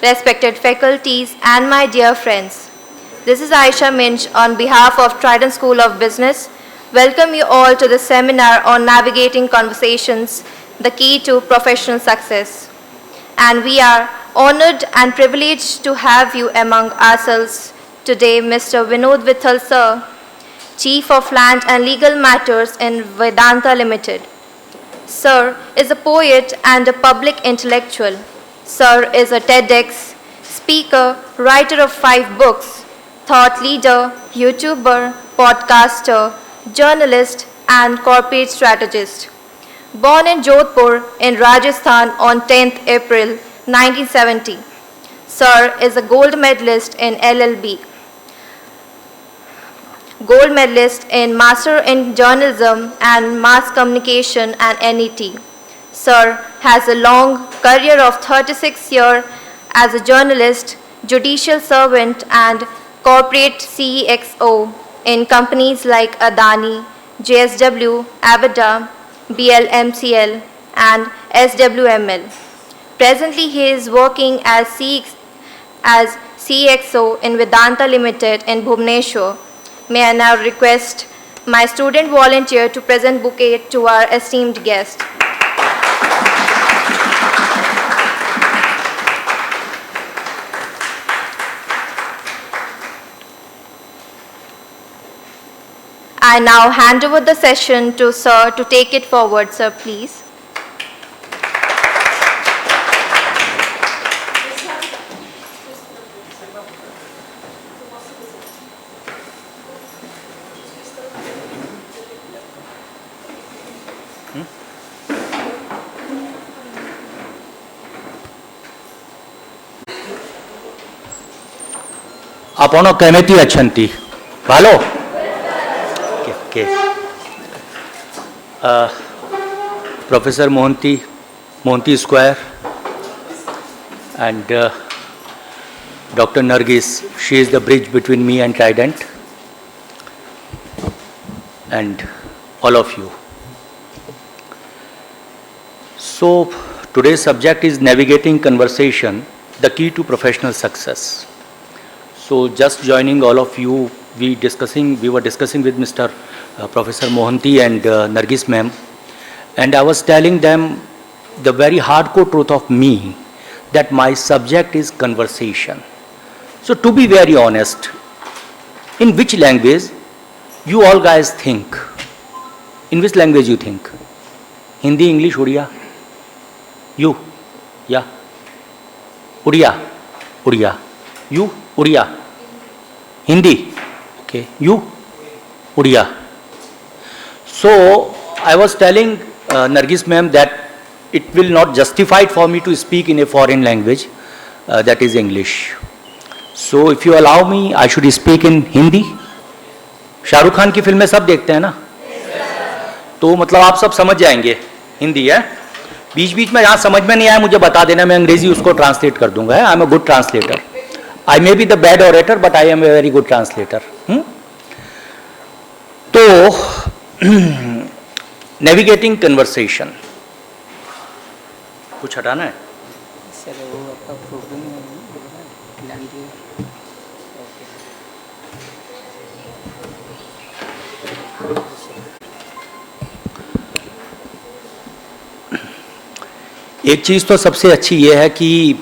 respected faculties, and my dear friends. This is Aisha Minch on behalf of Trident School of Business. Welcome you all to the seminar on navigating conversations, the key to professional success. And we are honored and privileged to have you among ourselves today, Mr. Vinod Vithal Sir, Chief of Land and Legal Matters in Vedanta Limited. Sir is a poet and a public intellectual. Sir is a TEDx speaker, writer of 5 books, thought leader, YouTuber, podcaster, journalist, and corporate strategist. Born in Jodhpur in Rajasthan on 10th April 1970, Sir is a gold medalist in LLB, gold medalist in Master in Journalism and Mass Communication and NET. Sir has a long career of 36 years as a journalist, judicial servant, and corporate CXO in companies like Adani, JSW, Aveda, BLMCL, and SWML. Presently, he is working as CXO in Vedanta Limited in Bhubaneswar. May I now request my student volunteer to present bouquet to our esteemed guest. I now hand over the session to Sir to take it forward. Sir, please. Apono kemeti achanti. Hello. Okay. Professor Mohanty Square, and Dr. Nargis. She is the bridge between me and Trident, and all of you. So today's subject is navigating conversation, the key to professional success. So just joining all of you, we were discussing with Mr. Professor Mohanty and Nargis ma'am, and I was telling them the very hardcore truth of me, that my subject is conversation. So to be very honest, in which language you all guys think? In which language you think? Hindi, English, Odia? You? Yeah. Odia. You? Odia. Hindi. Okay. You? Odia. So I was telling Nargis ma'am that it will not justify for me to speak in a foreign language, that is English. So if you allow me, I should speak in Hindi. Shahrukh Khan की फिल्में सब देखते हैं ना? तो मतलब आप सब समझ जाएंगे हिंदी है. बीच बीच में जहाँ समझ में नहीं आया मुझे बता देना, मैं अंग्रेजी उसको ट्रांसलेट कर दूंगा. I am a good translator. I may be the bad orator, but I am a very good translator. तो navigating conversation. कुछ हटाना है? सर वो आपका प्रोग्राम एक चीज़ तो सबसे अच्छी ये है कि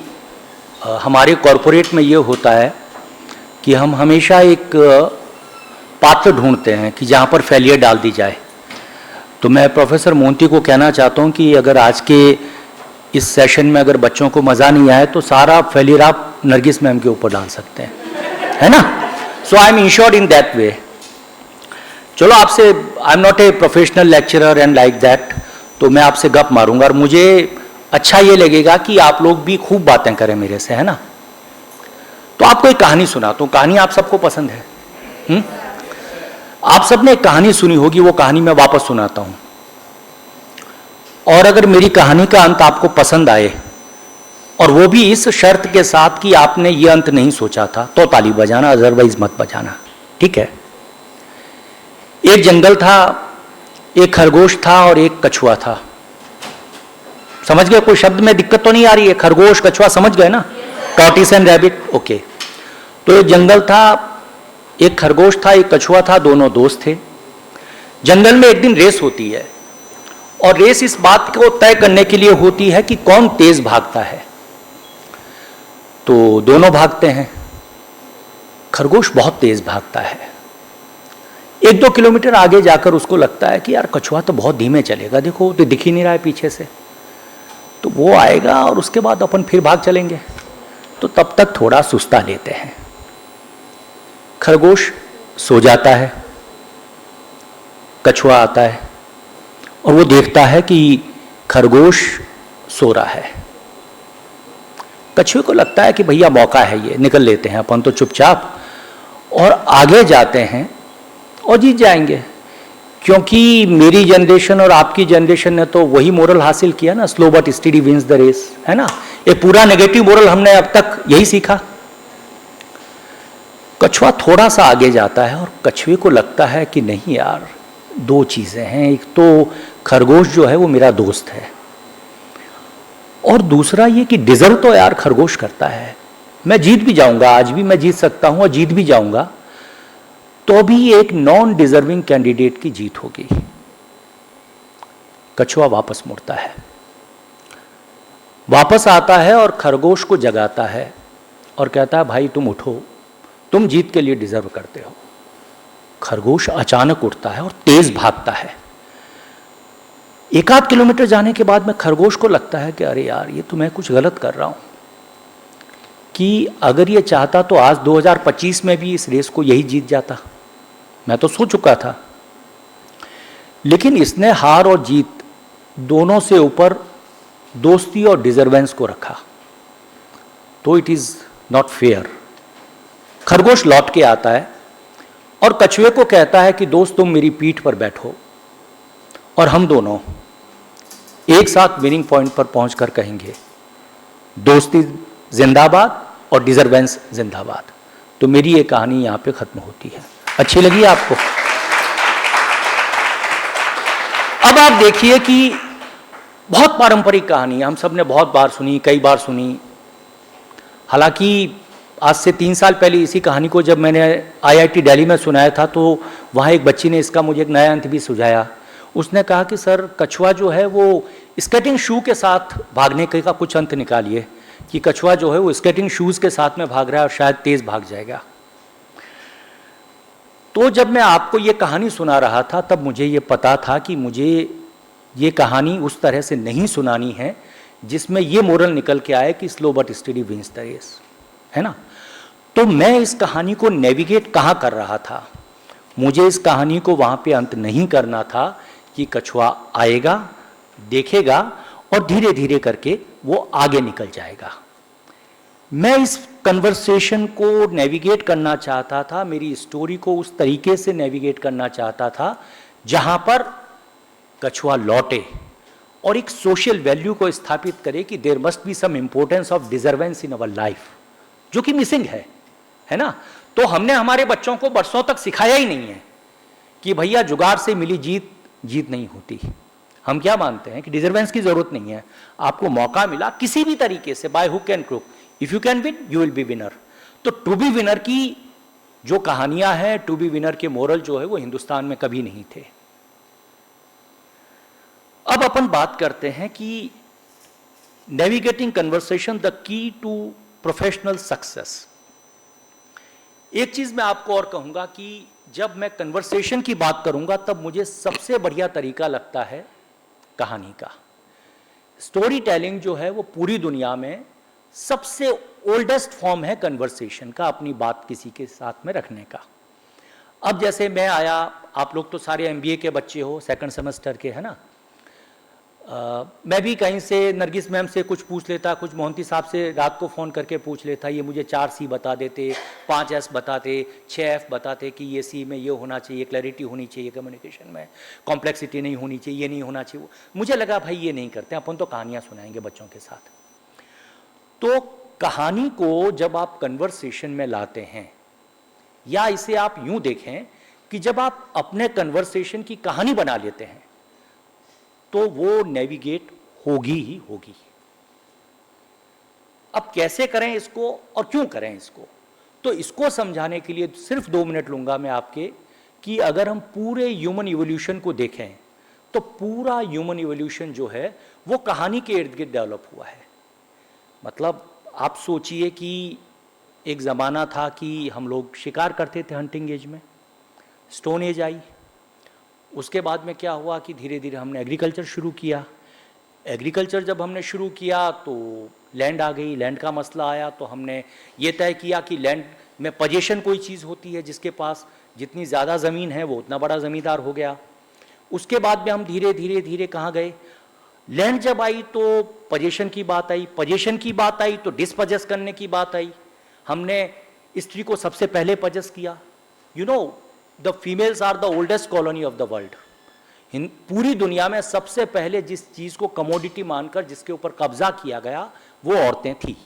हमारे कॉरपोरेट में ये होता है कि हम हमेशा एक पात्र ढूंढते हैं कि जहाँ पर फेलियर डाल दी जाए. तो मैं प्रोफेसर मोहंती को कहना चाहता हूँ कि अगर आज के इस सेशन में अगर बच्चों को मज़ा नहीं आए तो सारा फेलियर आप नरगिस मैम के ऊपर डाल सकते हैं, है ना? So I am insured in that way. चलो आपसे, I am not a professional lecturer and like that, तो मैं आपसे गप मारूंगा और मुझे अच्छा ये लगेगा कि आप लोग भी खूब बातें करें मेरे से, है ना? तो आपको एक कहानी सुनाता हूँ. कहानी आप सबको पसंद है? आप सबने एक कहानी सुनी होगी, वो कहानी मैं वापस सुनाता हूँ. और अगर मेरी कहानी का अंत आपको पसंद आए, और वो भी इस शर्त के साथ कि आपने ये अंत नहीं सोचा था, तो ताली बजाना, अदरवाइज मत बजाना. ठीक है? एक जंगल था, एक खरगोश था और एक कछुआ था. समझ गए? कोई शब्द में दिक्कत तो नहीं आ रही है? खरगोश, कछुआ समझ गए ना? टॉर्टिस एंड रैबिट, ओके। तो एक जंगल था, एक खरगोश था, एक कछुआ था, दोनों दोस्त थे। जंगल में एक दिन रेस होती है, और रेस इस बात को तय करने के लिए होती है कि कौन तेज भागता है। तो दोनों भागते हैं। खरगोश बहुत तेज भागता है। 1-2 किलोमीटर आगे जाकर उसको लगता है कि यार कछुआ तो बहुत धीमे चलेगा, देखो तो दिख ही नहीं रहा है पीछे से, तो वो आएगा और उसके बाद अपन फिर भाग चलेंगे। तो तब तक थोड़ा सुस्ता लेते हैं। खरगोश सो जाता है, कछुआ आता है और वो देखता है कि खरगोश सो रहा है। कछुए को लगता है कि भैया मौका है, ये निकल लेते हैं अपन तो चुपचाप, और आगे जाते हैं और जीत जाएंगे। क्योंकि मेरी जनरेशन और आपकी जनरेशन ने तो वही मोरल हासिल किया ना, slow but steady wins the race, है ना? ये पूरा नेगेटिव मोरल हमने अब तक यही सीखा। कछुआ थोड़ा सा आगे जाता है और कछुए को लगता है कि नहीं यार, दो चीजें हैं, एक तो खरगोश जो है वो मेरा दोस्त है, और दूसरा ये कि डिजर्व तो यार खरगोश करता है। मैं जीत भी जाऊंगा, आज भी मैं जीत सकता हूं और जीत भी जाऊंगा, तो भी एक नॉन डिजर्विंग कैंडिडेट की जीत होगी। कछुआ वापस मुड़ता है, वापस आता है और खरगोश को जगाता है और कहता है भाई तुम उठो, तुम जीत के लिए डिजर्व करते हो। खरगोश अचानक उठता है और तेज भागता है। 1-8 किलोमीटर जाने के बाद में खरगोश को लगता है कि अरे यार ये तो मैं कुछ गलत कर रहा हूं, कि अगर ये चाहता तो आज 2025 में भी इस रेस को यही जीत जाता, मैं तो सो चुका था। लेकिन इसने हार और जीत दोनों से ऊपर दोस्ती और डिजर्वेंस को रखा, तो इट इज नॉट फेयर। खरगोश लौट के आता है और कछुए को कहता है कि दोस्त तुम मेरी पीठ पर बैठो और हम दोनों एक साथ विनिंग पॉइंट पर पहुंचकर कहेंगे दोस्ती जिंदाबाद और डिजर्वेंस जिंदाबाद। तो मेरी ये कहानी यहां पे खत्म होती है। अच्छी लगी आपको? अब आप देखिए कि बहुत पारंपरिक कहानी हम सब ने बहुत बार सुनी, कई बार सुनी। हालांकि आज से 3 साल पहले इसी कहानी को जब मैंने IIT दिल्ली में सुनाया था, तो वहाँ एक बच्ची ने इसका मुझे एक नया अंत भी सुझाया। उसने कहा कि सर कछुआ जो है वो स्केटिंग शू के साथ भागने का कुछ अंत निकालिए, कि कछुआ जो है वो स्केटिंग शूज़ के साथ में भाग रहा है और शायद तेज़ भाग जाएगा। तो जब मैं आपको ये कहानी सुना रहा था तब मुझे ये पता था कि मुझे ये कहानी उस तरह से नहीं सुनानी है जिसमें ये मोरल निकल के आए कि slow but steady wins the race, है ना? तो मैं इस कहानी को नेविगेट कहाँ कर रहा था? मुझे इस कहानी को वहाँ पे अंत नहीं करना था कि कछुआ आएगा, देखेगा और धीरे धीरे करके वो आगे निकल जाएगा। मैं इस कन्वर्सेशन को नेविगेट करना चाहता था, मेरी स्टोरी को उस तरीके से नेविगेट करना चाहता था जहाँ पर कछुआ लौटे और एक सोशल वैल्यू को स्थापित करे कि there must be some importance of deservance in our life, जो कि मिसिंग है ना? तो हमने हमारे बच्चों को बरसों तक सिखाया ही नहीं है कि भैया जुगाड़ से मिली जीत जीत नहीं होती। हम क्या मानते हैं कि डिजर्वेंस की जरूरत नहीं है, आपको मौका मिला किसी भी तरीके से, by hook and crook, if you can win you will be winner. तो टू बी विनर की जो कहानियां हैं, टू बी विनर के मोरल जो है वो हिंदुस्तान में कभी नहीं थे। अब अपन बात करते हैं कि navigating conversation the key to professional success. एक चीज मैं आपको और कहूंगा कि जब मैं कन्वर्सेशन की बात करूंगा तब मुझे सबसे बढ़िया तरीका लगता है कहानी का। स्टोरी टेलिंग जो है वो पूरी दुनिया में सबसे ओल्डेस्ट फॉर्म है कन्वर्सेशन का, अपनी बात किसी के साथ में रखने का। अब जैसे मैं आया, आप लोग तो सारे MBA के बच्चे हो, सेकंड सेमेस्टर के, है ना? मैं भी कहीं से नरगिस मैम से कुछ पूछ लेता, कुछ मोहंती साहब से रात को फ़ोन करके पूछ लेता, ये मुझे 4C बता देते, 5S बताते, 6F बताते कि ये C में ये होना चाहिए, क्लैरिटी होनी चाहिए कम्युनिकेशन में, कॉम्प्लेक्सिटी नहीं होनी चाहिए, ये नहीं होना चाहिए। मुझे लगा भाई ये नहीं करते, अपन तो कहानियाँ सुनाएंगे बच्चों के साथ। तो कहानी को जब आप कन्वर्सेशन में लाते हैं, या इसे आप यूँ देखें कि जब आप अपने कन्वर्सेशन की कहानी बना लेते हैं, तो वो नेविगेट होगी ही होगी। अब कैसे करें इसको और क्यों करें इसको, तो इसको समझाने के लिए सिर्फ 2 मिनट लूंगा मैं आपके, कि अगर हम पूरे ह्यूमन इवोल्यूशन को देखें तो पूरा ह्यूमन इवोल्यूशन जो है वो कहानी के इर्द गिर्द डेवलप हुआ है। मतलब आप सोचिए कि एक ज़माना था कि हम लोग शिकार करते थे हंटिंग एज में, स्टोन एज आई, उसके बाद में क्या हुआ कि धीरे धीरे हमने एग्रीकल्चर शुरू किया। एग्रीकल्चर जब हमने शुरू किया तो लैंड आ गई, लैंड का मसला आया, तो हमने ये तय किया कि लैंड में पोजीशन कोई चीज़ होती है, जिसके पास जितनी ज़्यादा ज़मीन है वो उतना बड़ा ज़मींदार हो गया। उसके बाद में हम धीरे धीरे धीरे कहाँ गए, लैंड जब आई तो पोजीशन की बात आई, पोजीशन की बात आई तो डिस्पोजेस करने की बात आई। हमने स्त्री को सबसे पहले पजेस किया। You know the females are the oldest colony of the world. पूरी दुनिया में सबसे पहले जिस चीज़ को कमोडिटी मानकर जिसके ऊपर कब्जा किया गया वो औरतें थी।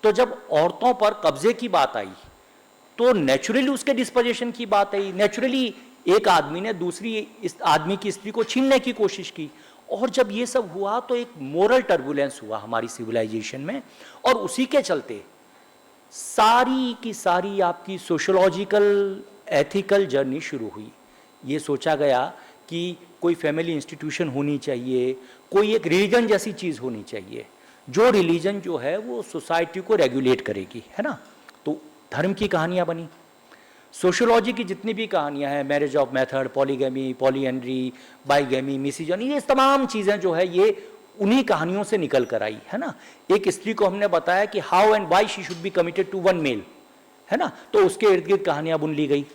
तो जब औरतों पर कब्जे की बात आई तो नेचुरली उसके डिस्पोजिशन की बात आई। नेचुरली एक आदमी ने दूसरी इस आदमी की स्त्री को छीनने की कोशिश की, और जब ये सब हुआ तो एक मोरल टर्बुलेंस हुआ हमारी सिविलाइजेशन में, और उसी के चलते सारी की सारी आपकी सोशोलॉजिकल एथिकल जर्नी शुरू हुई। ये सोचा गया कि कोई फैमिली इंस्टीट्यूशन होनी चाहिए, कोई एक रिलीजन जैसी चीज़ होनी चाहिए, जो रिलीजन जो है वो सोसाइटी को रेगुलेट करेगी, है ना। तो धर्म की कहानियाँ बनी, सोशियोलॉजी की जितनी भी कहानियाँ हैं, marriage of method, polygamy, polyandry, bigamy, misogyny, ये तमाम चीज़ें जो है ये उन्हीं कहानियों से निकल कर आई, है ना। एक स्त्री को हमने बताया कि how and why she should be committed to one male, है ना, तो उसके इर्द गिर्द कहानियाँ बुन ली गई।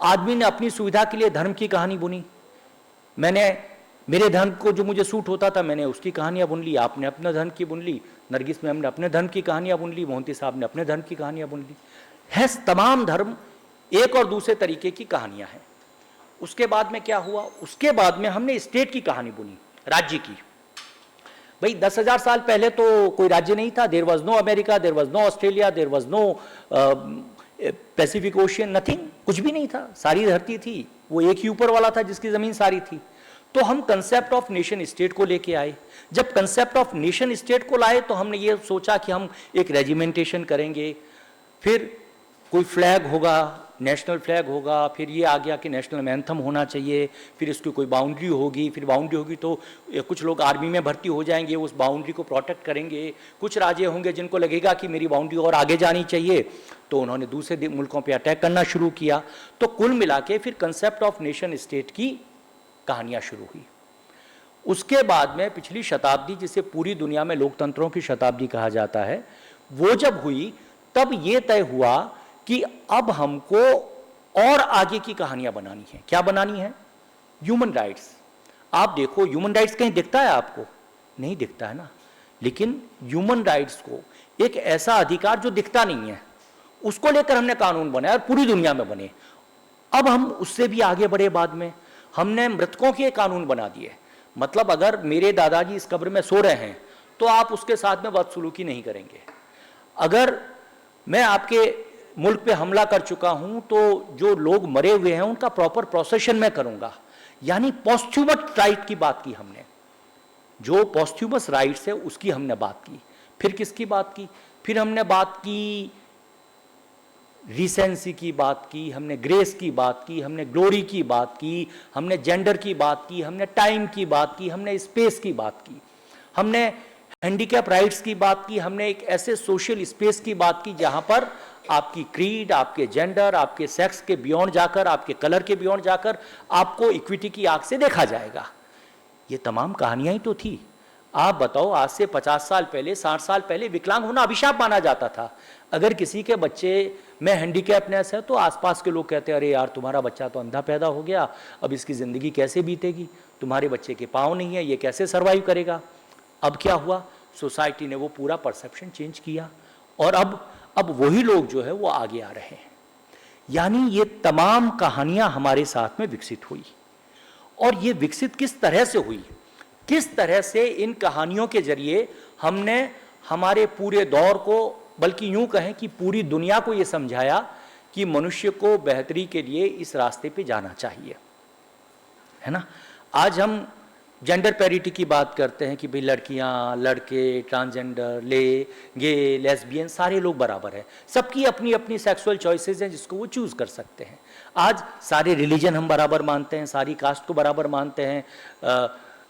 आदमी ने अपनी सुविधा के लिए धर्म की कहानी बुनी। मैंने मेरे धर्म को जो मुझे सूट होता था मैंने उसकी कहानियाँ बुन ली, आपने अपने धर्म की बुन ली, नरगिस मैम ने अपने धर्म की कहानियाँ बुन ली, मोहंती साहब ने अपने धर्म की कहानियाँ बुन ली। है तमाम धर्म एक और दूसरे तरीके की कहानियाँ हैं। उसके बाद में क्या हुआ, उसके बाद में हमने स्टेट की कहानी बुनी, राज्य की। भाई 10,000 साल पहले तो कोई राज्य नहीं था। There was no America, there was no Australia, there was no Pacific Ocean, nothing, कुछ भी नहीं था। सारी धरती थी, वो एक ही ऊपर वाला था जिसकी ज़मीन सारी थी। तो हम कंसेप्ट ऑफ नेशन स्टेट को लेके आए। जब कंसेप्ट ऑफ नेशन स्टेट को लाए तो हमने ये सोचा कि हम एक रेजिमेंटेशन करेंगे, फिर कोई फ्लैग होगा, नेशनल फ्लैग होगा, फिर ये आ गया कि नेशनल एंथम होना चाहिए, फिर इसकी कोई बाउंड्री होगी, फिर बाउंड्री होगी तो कुछ लोग आर्मी में भर्ती हो जाएंगे, उस बाउंड्री को प्रोटेक्ट करेंगे। कुछ राज्य होंगे जिनको लगेगा कि मेरी बाउंड्री और आगे जानी चाहिए, तो उन्होंने दूसरे मुल्कों पे अटैक करना शुरू किया। तो कुल मिला के फिर कंसेप्ट ऑफ नेशन स्टेट की कहानियाँ शुरू हुई। उसके बाद में पिछली शताब्दी, जिसे पूरी दुनिया में लोकतंत्रों की शताब्दी कहा जाता है, वो जब हुई तब ये तय हुआ कि अब हमको और आगे की कहानियां बनानी है। क्या बनानी है? Human rights. आप देखो ह्यूमन राइट्स कहीं दिखता है आपको? नहीं दिखता है ना। लेकिन ह्यूमन राइट्स को एक ऐसा अधिकार जो दिखता नहीं है, उसको लेकर हमने कानून बनाया और पूरी दुनिया में बने। अब हम उससे भी आगे बढ़े। बाद में हमने मृतकों के कानून बना दिए। मतलब अगर मेरे दादाजी इस कब्र में सो रहे हैं तो आप उसके साथ में बदसलूकी नहीं करेंगे। अगर मैं आपके मुल्क पे हमला कर चुका हूं तो जो लोग मरे हुए हैं उनका प्रॉपर प्रोसेशन मैं करूंगा। यानी पॉस्ट्यूमस राइट की बात की हमने, जो पॉस्ट्यूमस राइट्स है उसकी हमने बात की। फिर किसकी बात की? फिर हमने बात की रिसेंसी की बात की, हमने ग्रेस की बात की, हमने ग्लोरी की बात की, हमने जेंडर की बात की, हमने टाइम की बात की, हमने स्पेस की बात की, हमने हैंडीकैप राइट्स की बात की, हमने एक ऐसे सोशल स्पेस की बात की जहां पर आपकी क्रीड, आपके जेंडर, आपके सेक्स के बियॉन्ड जाकर, आपके कलर के बियॉन्ड जाकर आपको इक्विटी की आंख से देखा जाएगा। ये तमाम कहानियां ही तो थी। आप बताओ, आज से 50 साल पहले, 60 साल पहले विकलांग होना अभिशाप माना जाता था। अगर किसी के बच्चे में हैंडीकैपनेस है तो आसपास के लोग कहते हैं अरे यार तुम्हारा बच्चा तो अंधा पैदा हो गया, अब इसकी ज़िंदगी कैसे बीतेगी, तुम्हारे बच्चे के पाँव नहीं है, ये कैसे सर्वाइव करेगा। अब क्या हुआ? सोसाइटी ने वो पूरा परसेप्शन चेंज किया और अब वही लोग जो है वो आगे आ रहे हैं। यानी ये तमाम कहानियां हमारे साथ में विकसित हुई। और ये विकसित किस तरह से हुई, किस तरह से इन कहानियों के जरिए हमने हमारे पूरे दौर को, बल्कि यूं कहें कि पूरी दुनिया को ये समझाया कि मनुष्य को बेहतरी के लिए इस रास्ते पे जाना चाहिए, है ना। आज हम जेंडर पैरिटी की बात करते हैं कि भाई लड़कियां, लड़के, ट्रांसजेंडर, गे, लेस्बियन सारे लोग बराबर हैं, सबकी अपनी अपनी सेक्सुअल चॉइसेस हैं जिसको वो चूज़ कर सकते हैं। आज सारे रिलीजन हम बराबर मानते हैं, सारी कास्ट को बराबर मानते हैं।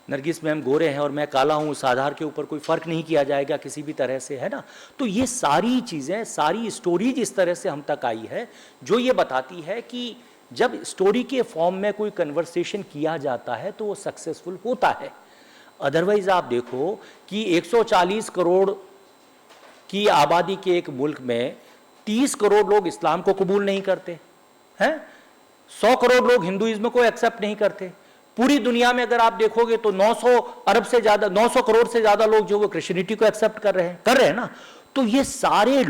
नरगिस मैम गोरे हैं और मैं काला हूँ, उस आधार के ऊपर कोई फ़र्क नहीं किया जाएगा किसी भी तरह से, है ना। तो ये सारी चीज़ें, सारी स्टोरीज इस तरह से हम तक आई है जो ये बताती है कि जब स्टोरी के फॉर्म में कोई कन्वर्सेशन किया जाता है तो वो सक्सेसफुल होता है। अदरवाइज आप देखो कि 140 करोड़ की आबादी के एक मुल्क में 30 करोड़ लोग इस्लाम को कबूल नहीं करते हैं, 100 करोड़ लोग हिंदुइज्म को एक्सेप्ट नहीं करते। पूरी दुनिया में अगर आप देखोगे तो 900 अरब से ज़्यादा, 900 करोड़ से ज़्यादा लोग जो वो क्रिश्चियनिटी को एक्सेप्ट कर रहे हैं ना। तो ये सारे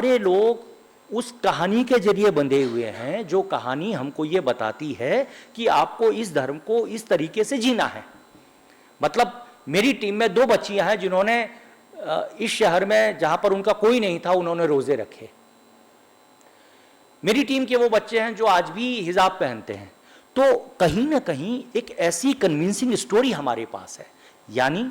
लोग उस कहानी के जरिए बंधे हुए हैं जो कहानी हमको ये बताती है कि आपको इस धर्म को इस तरीके से जीना है। मतलब मेरी टीम में 2 बच्चियां हैं जिन्होंने इस शहर में जहां पर उनका कोई नहीं था उन्होंने रोजे रखे। मेरी टीम के वो बच्चे हैं जो आज भी हिजाब पहनते हैं। तो कहीं ना कहीं एक ऐसी कन्विंसिंग स्टोरी हमारे पास है। यानी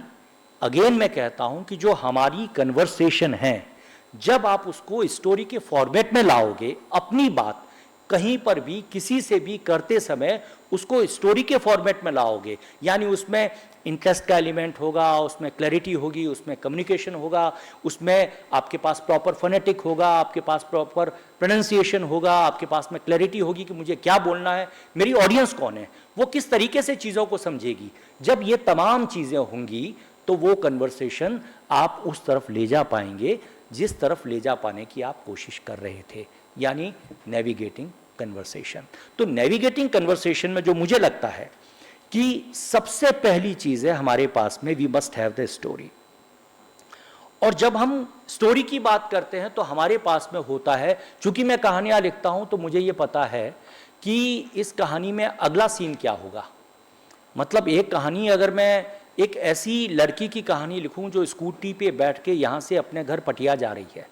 अगेन मैं कहता हूं कि जो हमारी कन्वर्सेशन है, जब आप उसको स्टोरी के फॉर्मेट में लाओगे, अपनी बात कहीं पर भी किसी से भी करते समय उसको स्टोरी के फॉर्मेट में लाओगे, यानी उसमें इंटरेस्ट का एलिमेंट होगा, उसमें क्लैरिटी होगी, उसमें कम्युनिकेशन होगा, उसमें आपके पास प्रॉपर फोनेटिक होगा, आपके पास प्रॉपर प्रोनाउंसिएशन होगा, आपके पास में क्लैरिटी होगी कि मुझे क्या बोलना है, मेरी ऑडियंस कौन है, वो किस तरीके से चीज़ों को समझेगी। जब ये तमाम चीज़ें होंगी तो वो कन्वर्सेशन आप उस तरफ ले जा पाएंगे जिस तरफ ले जा पाने की आप कोशिश कर रहे थे, यानी नेविगेटिंग कन्वर्सेशन। तो नेविगेटिंग कन्वर्सेशन में जो मुझे लगता है कि सबसे पहली चीज़ है हमारे पास में, we must have the story. और जब हम स्टोरी की बात करते हैं तो हमारे पास में होता है, चूंकि मैं कहानियाँ लिखता हूँ तो मुझे ये पता है कि इस कहानी में अगला सीन क्या होगा। मतलब एक कहानी, अगर मैं एक ऐसी लड़की की कहानी लिखूं जो स्कूटी पे बैठ के यहाँ से अपने घर पटिया जा रही है,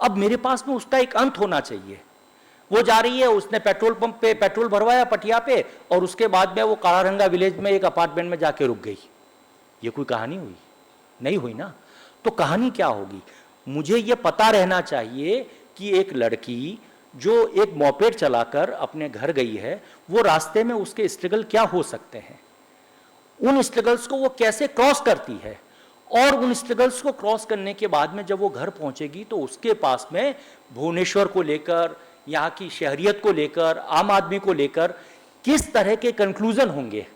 अब मेरे पास में उसका एक अंत होना चाहिए। वो जा रही है, उसने पेट्रोल पंप पे पेट्रोल भरवाया पटिया पे, और उसके बाद में वो कालारंगा विलेज में एक अपार्टमेंट में जाके रुक गई। ये कोई कहानी हुई? नहीं हुई ना। तो कहानी क्या होगी? मुझे ये पता रहना चाहिए कि एक लड़की जो एक मोपेड चलाकर अपने घर गई है, वो रास्ते में उसके स्ट्रगल क्या हो सकते हैं, उन स्ट्रगल्स को वो कैसे क्रॉस करती है, और उन स्ट्रगल्स को क्रॉस करने के बाद में जब वो घर पहुंचेगी तो उसके पास में भुवनेश्वर को लेकर, यहाँ की शहरियत को लेकर, आम आदमी को लेकर किस तरह के कंक्लूजन होंगे,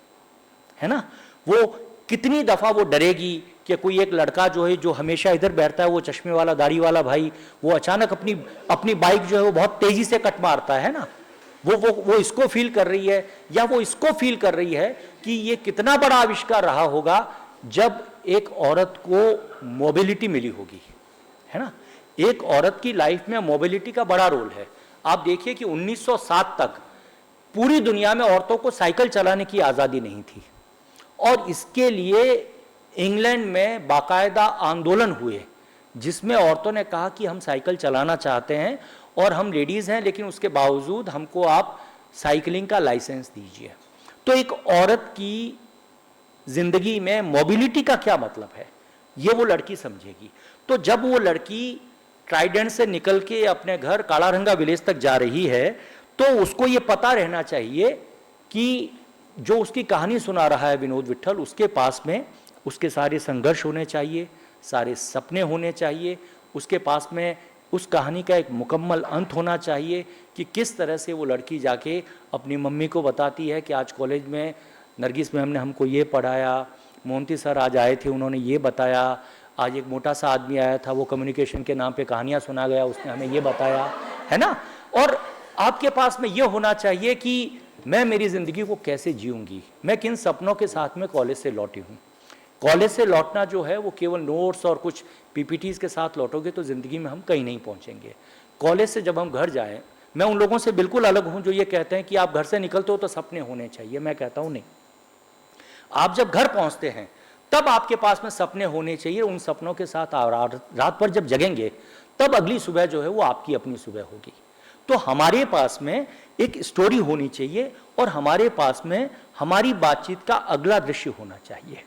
है ना। वो कितनी दफ़ा वो डरेगी कि कोई एक लड़का जो है, जो हमेशा इधर बैठता है, वो चश्मे वाला दाढ़ी वाला भाई, वो अचानक अपनी बाइक जो है वो बहुत तेज़ी से कट मारता है ना। वो इसको फील कर रही है, या वो इसको फील कर रही है कि ये कितना बड़ा आविष्कार रहा होगा जब एक औरत को मोबिलिटी मिली होगी, है ना। एक औरत की लाइफ में मोबिलिटी का बड़ा रोल है। आप देखिए कि 1907 तक पूरी दुनिया में औरतों को साइकिल चलाने की आज़ादी नहीं थी, और इसके लिए इंग्लैंड में बाकायदा आंदोलन हुए जिसमें औरतों ने कहा कि हम साइकिल चलाना चाहते हैं और हम लेडीज़ हैं, लेकिन उसके बावजूद हमको आप साइकिलिंग का लाइसेंस दीजिए। तो एक औरत की ज़िंदगी में मोबिलिटी का क्या मतलब है, ये वो लड़की समझेगी। तो जब वो लड़की ट्राइडेंट से निकल के अपने घर कालारंगा विलेज तक जा रही है, तो उसको ये पता रहना चाहिए कि जो उसकी कहानी सुना रहा है विनोद विट्ठल, उसके पास में उसके सारे संघर्ष होने चाहिए, सारे सपने होने चाहिए, उसके पास में उस कहानी का एक मुकम्मल अंत होना चाहिए कि किस तरह से वो लड़की जाके अपनी मम्मी को बताती है कि आज कॉलेज में नरगिस मैम ने हमको ये पढ़ाया, मोहंती सर आज आए थे, उन्होंने ये बताया, आज एक मोटा सा आदमी आया था, वो कम्युनिकेशन के नाम पे कहानियाँ सुना गया, उसने हमें ये बताया, है ना। और आपके पास में ये होना चाहिए कि मैं मेरी ज़िंदगी को कैसे जीऊँगी, मैं किन सपनों के साथ में कॉलेज से लौटी हूँ। कॉलेज से लौटना जो है वो केवल नोट्स और कुछ पीपीटीज़ के साथ लौटोगे तो ज़िंदगी में हम कहीं नहीं पहुँचेंगे। कॉलेज से जब हम घर जाएं, मैं उन लोगों से बिल्कुल अलग हूँ जो ये कहते हैं कि आप घर से निकलते हो तो सपने होने चाहिए। मैं कहता हूँ नहीं, आप जब घर पहुँचते हैं तब आपके पास में सपने होने चाहिए। उन सपनों के साथ रात भर जब जगेंगे तब अगली सुबह जो है वो आपकी अपनी सुबह होगी। तो हमारे पास में एक स्टोरी होनी चाहिए और हमारे पास में हमारी बातचीत का अगला दृश्य होना चाहिए।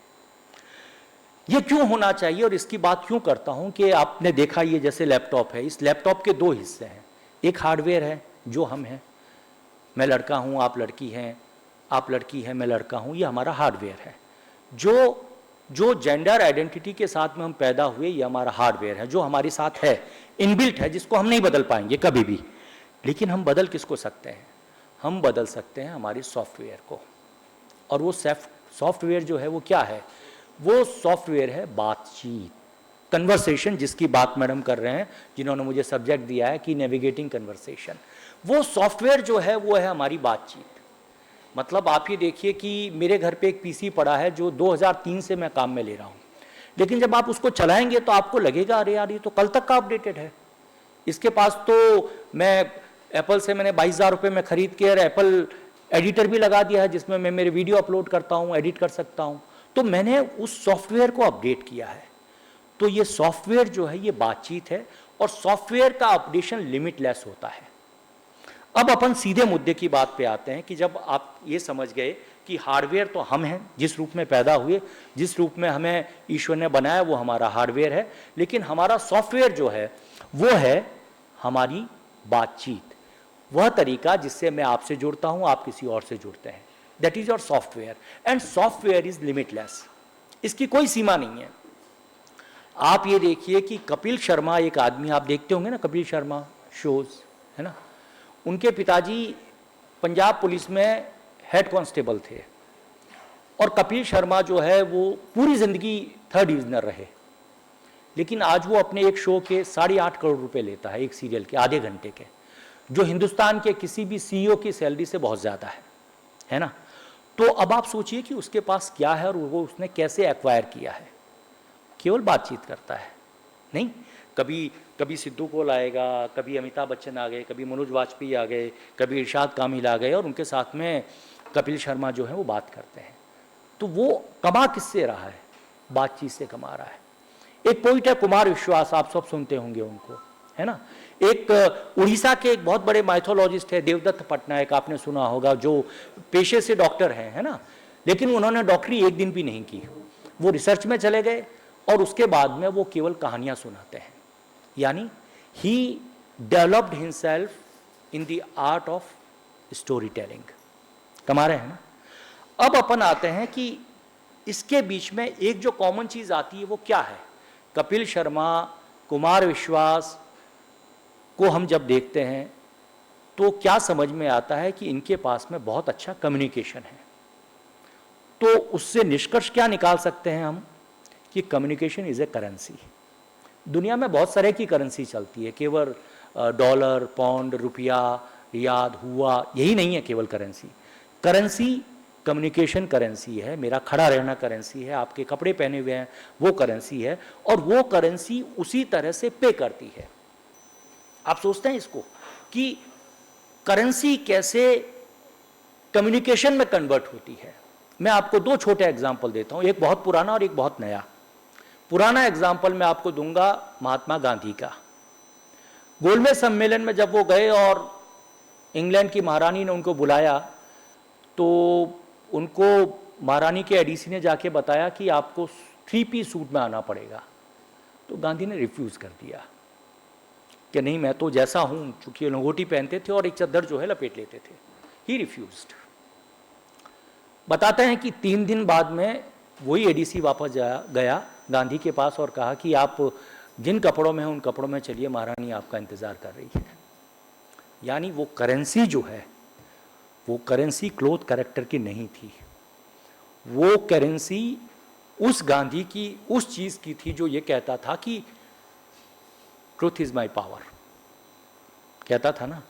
ये क्यों होना चाहिए और इसकी बात क्यों करता हूं कि आपने देखा ये जैसे लैपटॉप है, इस लैपटॉप के दो हिस्से हैं। एक हार्डवेयर है जो हम हैं, मैं लड़का हूं आप लड़की हैं, आप लड़की हैं मैं लड़का हूं, ये हमारा हार्डवेयर है। जो जेंडर आइडेंटिटी के साथ में हम पैदा हुए ये हमारा हार्डवेयर है, जो हमारे साथ है, इनबिल्ट है, जिसको हम नहीं बदल पाएंगे कभी भी। लेकिन हम बदल किसको सकते हैं? हम बदल सकते हैं हमारे सॉफ्टवेयर को। और वो सॉफ्टवेयर जो है वो क्या है? वो सॉफ्टवेयर है बातचीत, कन्वर्सेशन, जिसकी बात मैडम कर रहे हैं, जिन्होंने मुझे सब्जेक्ट दिया है कि नेविगेटिंग कन्वर्सेशन। वो सॉफ्टवेयर जो है वो है हमारी बातचीत। मतलब आप ये देखिए कि मेरे घर पे एक पीसी पड़ा है जो 2003 से मैं काम में ले रहा हूँ, लेकिन जब आप उसको चलाएंगे तो आपको लगेगा अरे यार ये तो कल तक का अपडेटेड है। इसके पास तो मैं एप्पल से मैंने 22,000 रुपये में खरीद के एप्पल एडिटर भी लगा दिया है, जिसमें मैं मेरे वीडियो अपलोड करता हूँ, एडिट कर सकता हूँ। तो मैंने उस सॉफ्टवेयर को अपडेट किया है। तो ये सॉफ्टवेयर जो है ये बातचीत है, और सॉफ्टवेयर का अपडेशन लिमिटलेस होता है। अब अपन सीधे मुद्दे की बात पे आते हैं कि जब आप ये समझ गए कि हार्डवेयर तो हम हैं, जिस रूप में पैदा हुए, जिस रूप में हमें ईश्वर ने बनाया वो हमारा हार्डवेयर है, लेकिन हमारा सॉफ्टवेयर जो है वो है हमारी बातचीत, वह तरीका जिससे मैं आपसे जुड़ता हूं, आप किसी और से जुड़ते हैं। That is your software, and software is limitless, इसकी कोई सीमा नहीं है। आप ये देखिए कि कपिल शर्मा एक आदमी, आप देखते होंगे ना कपिल शर्मा शोज, है ना, उनके पिताजी पंजाब पुलिस में हेड कांस्टेबल थे, और कपिल शर्मा जो है वो पूरी जिंदगी 3rd डिविजनर रहे, लेकिन आज वो अपने एक शो के 8.5 करोड़ रुपए लेता है, एक सीरियल के आधे घंटे के, जो हिंदुस्तान के किसी भी सीईओ की सैलरी से बहुत ज़्यादा है ना। तो अब आप सोचिए कि उसके पास क्या है और वो उसने कैसे एक्वायर किया है। केवल बातचीत करता है, नहीं, कभी सिद्धू कोल आएगा, कभी अमिताभ बच्चन आ गए, कभी मनोज वाजपेयी आ गए, कभी इरशाद कामिल आ गए, और उनके साथ में कपिल शर्मा जो है वो बात करते हैं। तो वो कमा किससे रहा है? बातचीत से कमा रहा है। एक पोइट है कुमार विश्वास, आप सब सुनते होंगे उनको, है ना। एक उड़ीसा के एक बहुत बड़े माइथोलॉजिस्ट है देवदत्त पटनायक, आपने सुना होगा, जो पेशे से डॉक्टर हैं, है ना, लेकिन उन्होंने डॉक्टरी एक दिन भी नहीं की। वो रिसर्च में चले गए और उसके बाद में वो केवल कहानियां सुनाते हैं। यानी he developed himself in the art of story telling. कमा रहे हैं ना। अब अपन आते हैं कि इसके बीच में एक जो कॉमन चीज आती है वो क्या है? कपिल शर्मा, कुमार विश्वास को हम जब देखते हैं तो क्या समझ में आता है कि इनके पास में बहुत अच्छा कम्युनिकेशन है। तो उससे निष्कर्ष क्या निकाल सकते हैं हम कि कम्युनिकेशन इज ए करेंसी। दुनिया में बहुत सारे की करेंसी चलती है, केवल डॉलर, पाउंड, रुपया, रियाद, हुआ, यही नहीं है केवल करेंसी। करेंसी कम्युनिकेशन करेंसी है, मेरा खड़ा रहना करेंसी है, आपके कपड़े पहने हुए हैं वो करेंसी है, और वो करेंसी उसी तरह से पे करती है। आप सोचते हैं इसको कि करेंसी कैसे कम्युनिकेशन में कन्वर्ट होती है? मैं आपको 2 छोटे एग्जाम्पल देता हूं, एक बहुत पुराना और एक बहुत नया। पुराना एग्जाम्पल मैं आपको दूंगा महात्मा गांधी का। गोलमेज सम्मेलन में जब वो गए और इंग्लैंड की महारानी ने उनको बुलाया, तो उनको महारानी के एडीसी ने जाके बताया कि आपको 3 पीस सूट में आना पड़ेगा। तो गांधी ने रिफ्यूज़ कर दिया कि नहीं, मैं तो जैसा हूं, चूंकि लंगोटी पहनते थे और एक चादर जो है लपेट लेते थे। ही रिफ्यूज्ड। बताते हैं कि 3 दिन बाद में वही एडीसी वापस गया गांधी के पास और कहा कि आप जिन कपड़ों में हैं उन कपड़ों में चलिए, महारानी आपका इंतजार कर रही है। यानी वो करेंसी जो है, वो करेंसी क्लोथ कैरेक्टर की नहीं थी, वो करेंसी उस गांधी की उस चीज की थी जो ये कहता था कि ट्रूथ इज माई पावर, कहता था ना।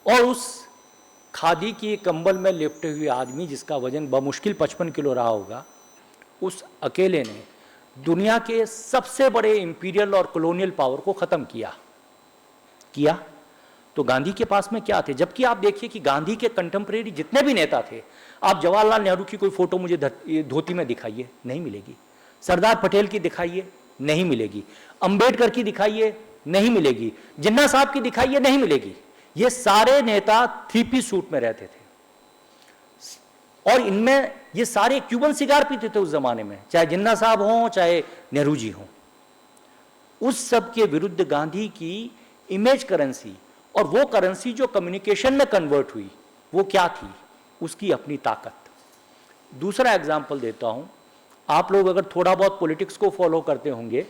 और उस खादी की कंबल में लिपटे हुए आदमी जिसका वजन बमुश्किल 55 किलो रहा होगा, उस अकेले ने दुनिया के सबसे बड़े इंपीरियल और कॉलोनियल पावर को खत्म किया। तो गांधी के पास में क्या थे? जबकि आप देखिए कि गांधी के कंटेम्प्रेरी जितने भी नेता थे, आप जवाहरलाल नेहरू की कोई फोटो मुझे धोती में दिखाइए, नहीं मिलेगी। सरदार पटेल की दिखाइए, नहीं मिलेगी। अंबेडकर की दिखाइए, नहीं मिलेगी। जिन्ना साहब की दिखाइए, नहीं मिलेगी। ये सारे नेता 3-piece सूट में रहते थे और इनमें ये सारे क्यूबन सिगार पीते थे उस जमाने में, चाहे जिन्ना साहब हों चाहे नेहरू जी हों। उस सब के विरुद्ध गांधी की इमेज करेंसी और वो करेंसी जो कम्युनिकेशन में कन्वर्ट हुई वो क्या थी, उसकी अपनी ताकत। दूसरा एग्जाम्पल देता हूं, आप लोग अगर थोड़ा बहुत पॉलिटिक्स को फॉलो करते होंगे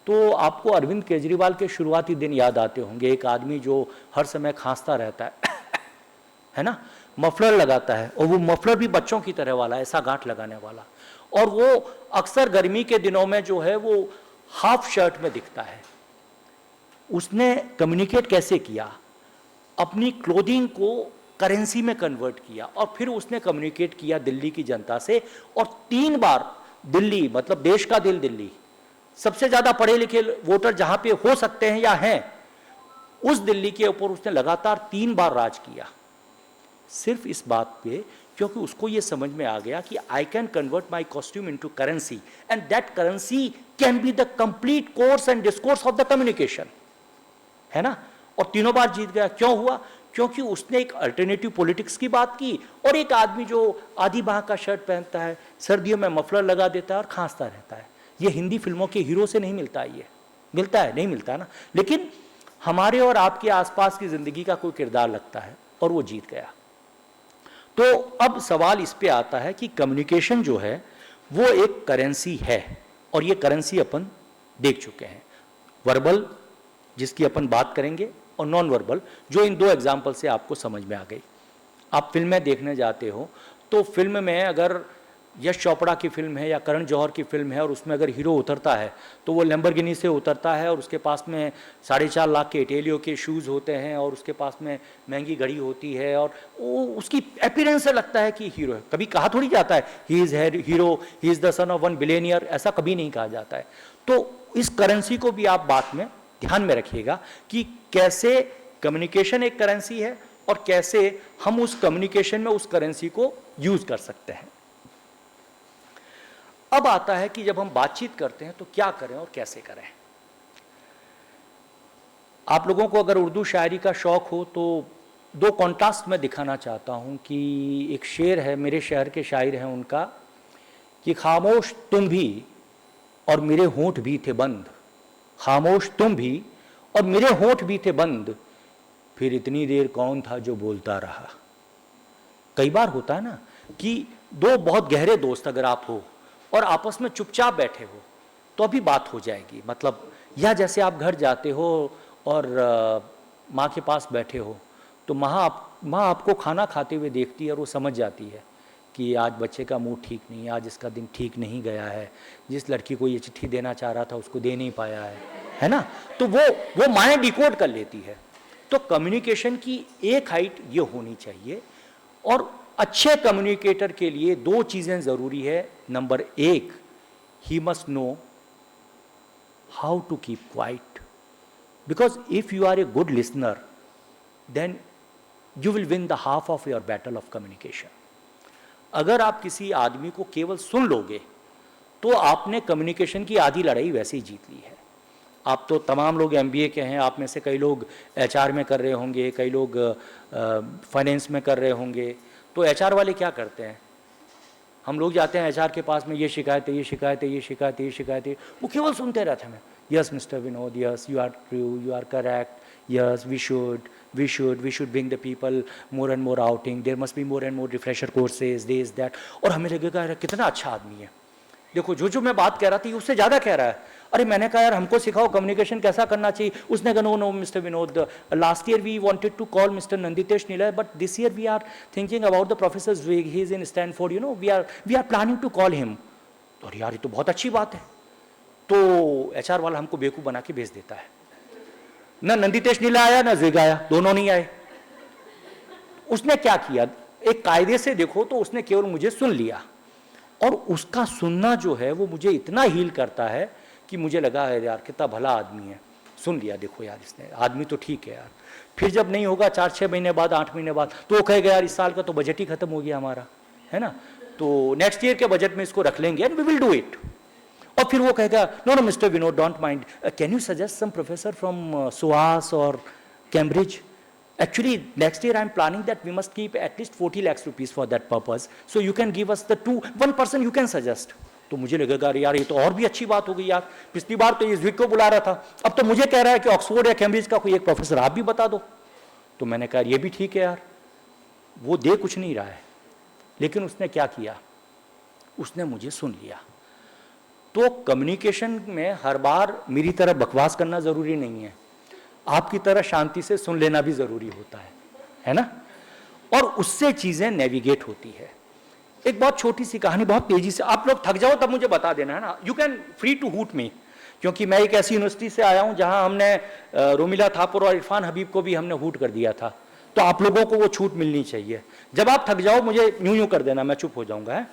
तो आपको अरविंद केजरीवाल के शुरुआती दिन याद आते होंगे। एक आदमी जो हर समय खांसता रहता है ना, मफलर लगाता है और वो मफलर भी बच्चों की तरह वाला, ऐसा गांठ लगाने वाला, और वो अक्सर गर्मी के दिनों में जो है वो हाफ शर्ट में दिखता है। उसने कम्युनिकेट कैसे किया, अपनी क्लोथिंग को करेंसी में कन्वर्ट किया और फिर उसने कम्युनिकेट किया दिल्ली की जनता से। और 3 बार दिल्ली, मतलब देश का दिल दिल्ली, सबसे ज्यादा पढ़े लिखे वोटर जहां पे हो सकते हैं या हैं, उस दिल्ली के ऊपर उसने लगातार 3 बार राज किया। सिर्फ इस बात पे क्योंकि उसको ये समझ में आ गया कि I can convert my costume into currency and that currency can be the complete course and discourse of the communication, है ना। और 3 बार जीत गया। क्यों हुआ? क्योंकि उसने एक अल्टरनेटिव पॉलिटिक्स की बात की और एक आदमी जो आधी बाह का शर्ट पहनता है, सर्दियों में मफलर लगा देता है और खांसता रहता है। ये हिंदी फिल्मों के हीरो से नहीं मिलता, ये मिलता है नहीं मिलता ना, लेकिन हमारे और आपके आसपास की जिंदगी का कोई किरदार लगता है और वो जीत गया। तो अब सवाल इस पे आता है कि कम्युनिकेशन जो है वो एक करेंसी है और ये करेंसी अपन देख चुके हैं, वर्बल जिसकी अपन बात करेंगे और नॉन वर्बल, जो इन 2 एग्जाम्पल से आपको समझ में आ गई। आप फिल्में देखने जाते हो तो फिल्म में अगर यश चोपड़ा की फिल्म है या करण जौहर की फिल्म है और उसमें अगर हीरो उतरता है तो वो लैम्बोर्गिनी से उतरता है और उसके पास में 4.5 लाख के इटालियो के शूज़ होते हैं और उसके पास में महंगी घड़ी होती है और वो उसकी अपीयरेंस से लगता है कि हीरो है। कभी कहा थोड़ी जाता है he is hero, he is the son of 1 billionaire, ऐसा कभी नहीं कहा जाता है। तो इस करेंसी को भी आप बात में ध्यान में रखिएगा कि कैसे कम्युनिकेशन एक करेंसी है और कैसे हम उस कम्युनिकेशन में उस करेंसी को यूज कर सकते हैं। अब आता है कि जब हम बातचीत करते हैं तो क्या करें और कैसे करें। आप लोगों को अगर उर्दू शायरी का शौक हो तो 2 कॉन्ट्रास्ट में दिखाना चाहता हूं कि एक शेर है, मेरे शहर के शायर हैं उनका, कि खामोश तुम भी और मेरे होंठ भी थे बंद, खामोश तुम भी और मेरे होंठ भी थे बंद, फिर इतनी देर कौन था जो बोलता रहा। कई बार होता है ना कि 2 बहुत गहरे दोस्त अगर आप हो और आपस में चुपचाप बैठे हो तो अभी बात हो जाएगी, मतलब या जैसे आप घर जाते हो और माँ के पास बैठे हो तो माँ आपको खाना खाते हुए देखती है और वो समझ जाती है कि आज बच्चे का मूड ठीक नहीं है, आज इसका दिन ठीक नहीं गया है, जिस लड़की को ये चिट्ठी देना चाह रहा था उसको दे नहीं पाया है ना। तो वो माएँ डिकोड कर लेती है। तो कम्युनिकेशन की एक हाइट ये होनी चाहिए और अच्छे कम्युनिकेटर के लिए 2 चीज़ें ज़रूरी है। Number 1, he must know how to keep quiet, because if you are a good listener then you will win the half of your battle of communication. अगर आप किसी आदमी को केवल सुन लोगे तो आपने कम्युनिकेशन की आधी लड़ाई वैसे ही जीत ली है। आप तो तमाम लोग MBA के हैं, आप में से कई लोग HR में कर रहे होंगे, कई लोग फाइनेंस में कर रहे होंगे। तो HR वाले क्या करते हैं, हम लोग जाते हैं HR के पास में, ये शिकायत है, ये शिकायत है, ये शिकायत है, ये शिकायत है, वो केवल सुनते रहते हैं। Yes mister Vinod, yes you are true, you are correct, yes we should bring the people more and more outing, there must be more and more refresher courses, this that। और हमें लगेगा यार कितना अच्छा आदमी है, देखो जो मैं बात कह रहा था उससे ज़्यादा कह रहा है। अरे मैंने कहा यार हमको सिखाओ कम्युनिकेशन कैसा करना चाहिए, उसने कहा no mister Vinod, last year we wanted to call mister Nanditesh Nilay but this year we are thinking about the professor Zweig, he is in Stanford, you know we are planning to call him. और यार ये तो बहुत अच्छी बात है। तो HR वाला हमको बेवकूफ़ बना के भेज देता है, ना नंदितेश नीलय आया ना ज़्विग आया, दोनों नहीं आए। उसने क्या किया, एक कायदे से देखो तो उसने केवल मुझे सुन लिया और उसका सुनना जो है वो मुझे इतना हील करता है कि मुझे लगा है यार कितना भला आदमी है, सुन लिया, देखो यार इसने, आदमी तो ठीक है यार। फिर जब नहीं होगा 4-6 महीने बाद, 8 महीने बाद, तो वो कहेगा यार इस साल का तो बजट ही खत्म हो गया हमारा, है ना, तो नेक्स्ट ईयर के बजट में इसको रख लेंगे and we will do it. और फिर वो कहेगा no mister Vinod don't mind, can you suggest some professor from सुहास और Cambridge. Actually, next year I am planning that we must keep at least 40 lakhs rupees for that purpose. So you can give us the one person you can suggest. तो मुझे लगेगा अरे यार ये तो और भी अच्छी बात हो गई यार, पिछली बार तो ये ज्विक को बुला रहा था, अब तो मुझे कह रहा है कि ऑक्सफोर्ड या कैम्ब्रिज का कोई एक प्रोफेसर आप भी बता दो। तो मैंने कहा ये भी ठीक है यार। वो दे कुछ नहीं रहा है, लेकिन उसने क्या किया, उसने मुझे सुन लिया। तो कम्युनिकेशन में हर बार मेरी तरह बकवास करना ज़रूरी नहीं है, आपकी तरह शांति से सुन लेना भी ज़रूरी होता है ना, और उससे चीज़ें नेविगेट होती है। एक बहुत छोटी सी कहानी, बहुत तेज़ी से, आप लोग थक जाओ तब मुझे बता देना, है ना। You can free to hoot me, क्योंकि मैं एक ऐसी यूनिवर्सिटी से आया हूँ जहाँ हमने रोमिला थापुर और इरफान हबीब को भी हमने हूट कर दिया था, तो आप लोगों को वो छूट मिलनी चाहिए। जब आप थक जाओ मुझे यूं यूं कर देना, मैं चुप हो जाऊंगा, है?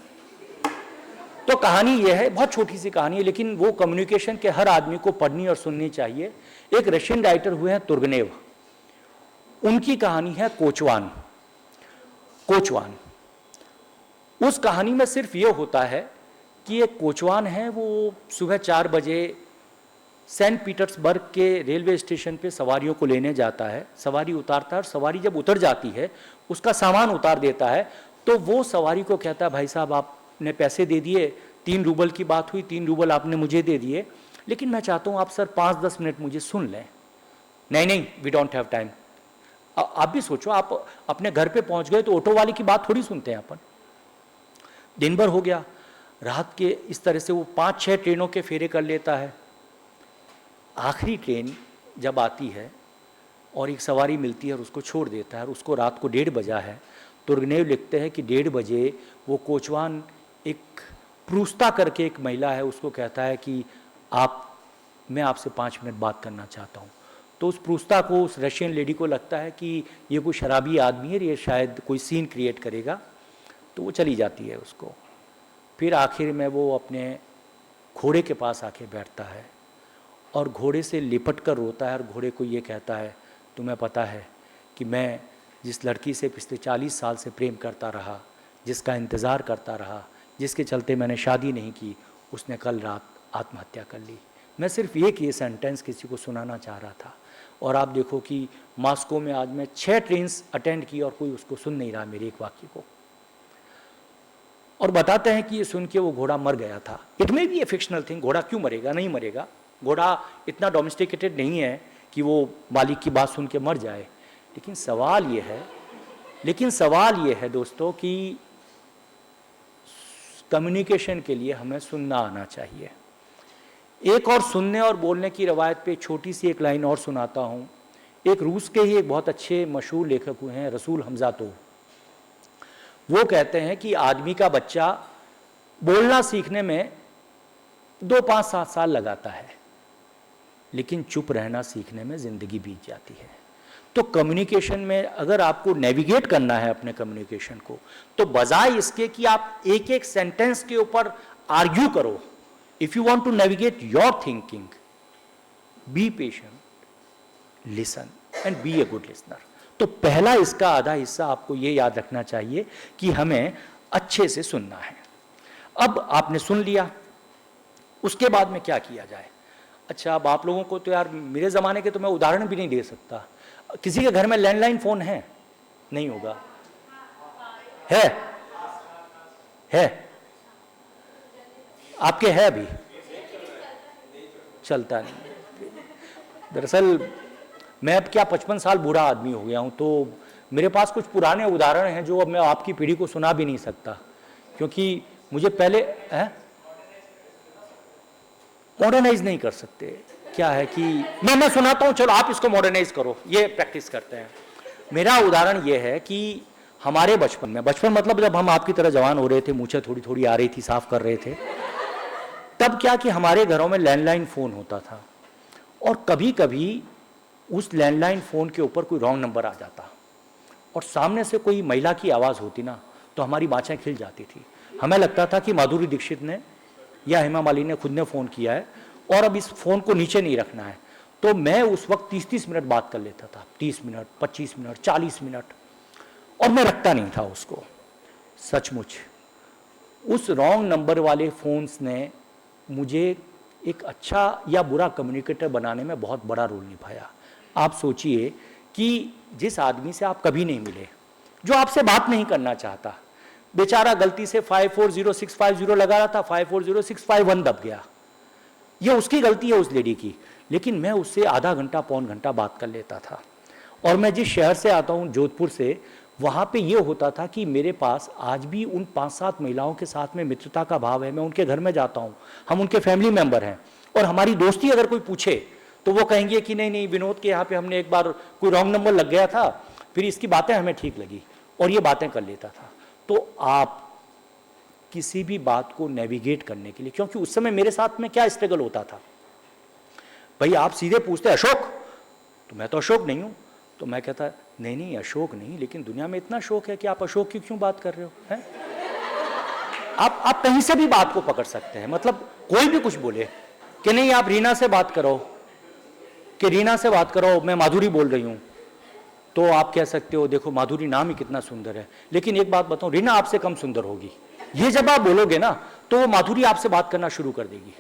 तो कहानी ये है, बहुत छोटी सी कहानी है, लेकिन वो कम्युनिकेशन के हर आदमी को पढ़नी और सुननी चाहिए। एक रशियन राइटर हुए हैं तुर्गनेव, उनकी कहानी है कोचवान। कोचवान, उस कहानी में सिर्फ ये होता है कि एक कोचवान है, वो सुबह 4 बजे सेंट पीटर्सबर्ग के रेलवे स्टेशन पे सवारियों को लेने जाता है, सवारी उतारता है, और सवारी जब उतर जाती है उसका सामान उतार देता है, तो वो सवारी को कहता है भाई साहब आपने पैसे दे दिए, 3 रूबल की बात हुई, 3 रूबल आपने मुझे दे दिए, लेकिन मैं चाहता हूँ आप सर 5-10 मिनट मुझे सुन लें। नहीं नहीं, वी डोंट हैव टाइम। आप भी सोचो, आप अपने घर पे पहुँच गए तो ऑटो वाले की बात थोड़ी सुनते हैं अपन। दिन भर हो गया, रात के इस तरह से वो 5-6 ट्रेनों के फेरे कर लेता है। आखिरी ट्रेन जब आती है और एक सवारी मिलती है और उसको छोड़ देता है, और उसको रात को 1:30 बजा है। तुर्गनेव लिखते हैं कि 1:30 बजे वो कोचवान, एक प्रूस्ता करके एक महिला है, उसको कहता है कि मैं आपसे 5 मिनट बात करना चाहता हूँ। तो उस प्रूस्ता को, उस रशियन लेडी को लगता है कि ये कोई शराबी आदमी है, ये शायद कोई सीन क्रिएट करेगा, तो वो चली जाती है उसको। फिर आखिर में वो अपने घोड़े के पास आके बैठता है और घोड़े से लिपट कर रोता है, और घोड़े को ये कहता है तुम्हें पता है कि मैं जिस लड़की से पिछले 40 साल से प्रेम करता रहा, जिसका इंतज़ार करता रहा, जिसके चलते मैंने शादी नहीं की, उसने कल रात आत्महत्या कर ली। मैं सिर्फ ये सेंटेंस किसी को सुनाना चाह रहा था, और आप देखो कि मॉस्को में आज मैं 6 ट्रेन्स अटेंड की और कोई उसको सुन नहीं रहा मेरे एक वाक्य को। और बताते हैं कि ये सुन के वो घोड़ा मर गया था। It may be A fictional thing, घोड़ा क्यों मरेगा, नहीं मरेगा, घोड़ा इतना डोमेस्टिकेटेड नहीं है कि वो मालिक की बात सुन के मर जाए। लेकिन सवाल ये है दोस्तों कि कम्युनिकेशन के लिए हमें सुनना आना चाहिए। एक और सुनने और बोलने की रवायत पे छोटी सी एक लाइन और सुनाता हूँ। एक रूस के ही एक बहुत अच्छे मशहूर लेखक हुए हैं रसूल हमज़ातोव, वो कहते हैं कि आदमी का बच्चा बोलना सीखने में 2, 5, 7 साल लगाता है, लेकिन चुप रहना सीखने में ज़िंदगी बीत जाती है। तो कम्युनिकेशन में अगर आपको नेविगेट करना है अपने कम्युनिकेशन को, तो बजाय इसके कि आप एक एक सेंटेंस के ऊपर आर्ग्यू करो, if you want to navigate your thinking, be patient, listen and be a good listener. तो पहला इसका आधा हिस्सा आपको ये याद रखना चाहिए कि हमें अच्छे से सुनना है। अब आपने सुन लिया, उसके बाद में क्या किया जाए। अच्छा, अब आप लोगों को तो यार मेरे ज़माने के तो मैं उदाहरण भी नहीं दे सकता। किसी के घर में लैंडलाइन फ़ोन है? नहीं होगा, है आपके है अभी? चलता नहीं। दरअसल मैं अब क्या 55 साल बूढ़ा आदमी हो गया हूँ, तो मेरे पास कुछ पुराने उदाहरण हैं जो अब मैं आपकी पीढ़ी को सुना भी नहीं सकता, क्योंकि मुझे पहले मॉडर्नाइज नहीं कर सकते। क्या है कि मैं सुनाता हूँ, चलो आप इसको मॉडर्नाइज करो, ये प्रैक्टिस करते हैं। मेरा उदाहरण ये है कि हमारे बचपन मतलब जब हम आपकी तरह जवान हो रहे थे, मूछें थोड़ी थोड़ी आ रही थी, साफ कर रहे थे, तब क्या कि हमारे घरों में लैंडलाइन फ़ोन होता था, और कभी कभी उस लैंडलाइन फ़ोन के ऊपर कोई रॉन्ग नंबर आ जाता और सामने से कोई महिला की आवाज़ होती ना, तो हमारी बाँछें खिल जाती थी। हमें लगता था कि माधुरी दीक्षित ने या हेमा मालिनी ने खुद ने फ़ोन किया है और अब इस फ़ोन को नीचे नहीं रखना है। तो मैं उस वक्त 30-30 मिनट बात कर लेता था, 30 मिनट, 25 मिनट, 40 मिनट, और मैं रखता नहीं था उसको। सचमुच उस रॉन्ग नंबर वाले फ़ोन्स ने मुझे एक अच्छा या बुरा कम्युनिकेटर बनाने में बहुत बड़ा रोल निभाया। आप सोचिए कि जिस आदमी से आप कभी नहीं मिले, जो आपसे बात नहीं करना चाहता, बेचारा गलती से 540650 लगा रहा था, 540651 दब गया, ये उसकी गलती है उस लेडी की, लेकिन मैं उससे आधा घंटा पौन घंटा बात कर लेता था। और मैं जिस शहर से आता हूँ, जोधपुर से, वहाँ पे ये होता था कि मेरे पास आज भी उन 5-7 महिलाओं के साथ में मित्रता का भाव है। मैं उनके घर में जाता हूँ, हम उनके फैमिली मेंबर हैं, और हमारी दोस्ती अगर कोई पूछे तो वो कहेंगे कि नहीं नहीं, विनोद के यहाँ पे हमने एक बार कोई रॉन्ग नंबर लग गया था, फिर इसकी बातें हमें ठीक लगी, और ये बातें कर लेता था। तो आप किसी भी बात को नेविगेट करने के लिए, क्योंकि उस समय मेरे साथ में क्या स्ट्रगल होता था, भाई आप सीधे पूछते अशोक, तो मैं तो अशोक नहीं हूँ, तो मैं कहता नहीं नहीं अशोक नहीं, लेकिन दुनिया में इतना शोक है कि आप अशोक की क्यों बात कर रहे हो, हैं? आप कहीं से भी बात को पकड़ सकते हैं, मतलब कोई भी कुछ बोले कि नहीं आप रीना से बात करो, कि रीना से बात करो, मैं माधुरी बोल रही हूँ, तो आप कह सकते हो देखो माधुरी नाम ही कितना सुंदर है, लेकिन एक बात बताऊं, रीना आपसे कम सुंदर होगी। ये जब आप बोलोगे ना तो वो माधुरी आपसे बात करना शुरू कर देगी।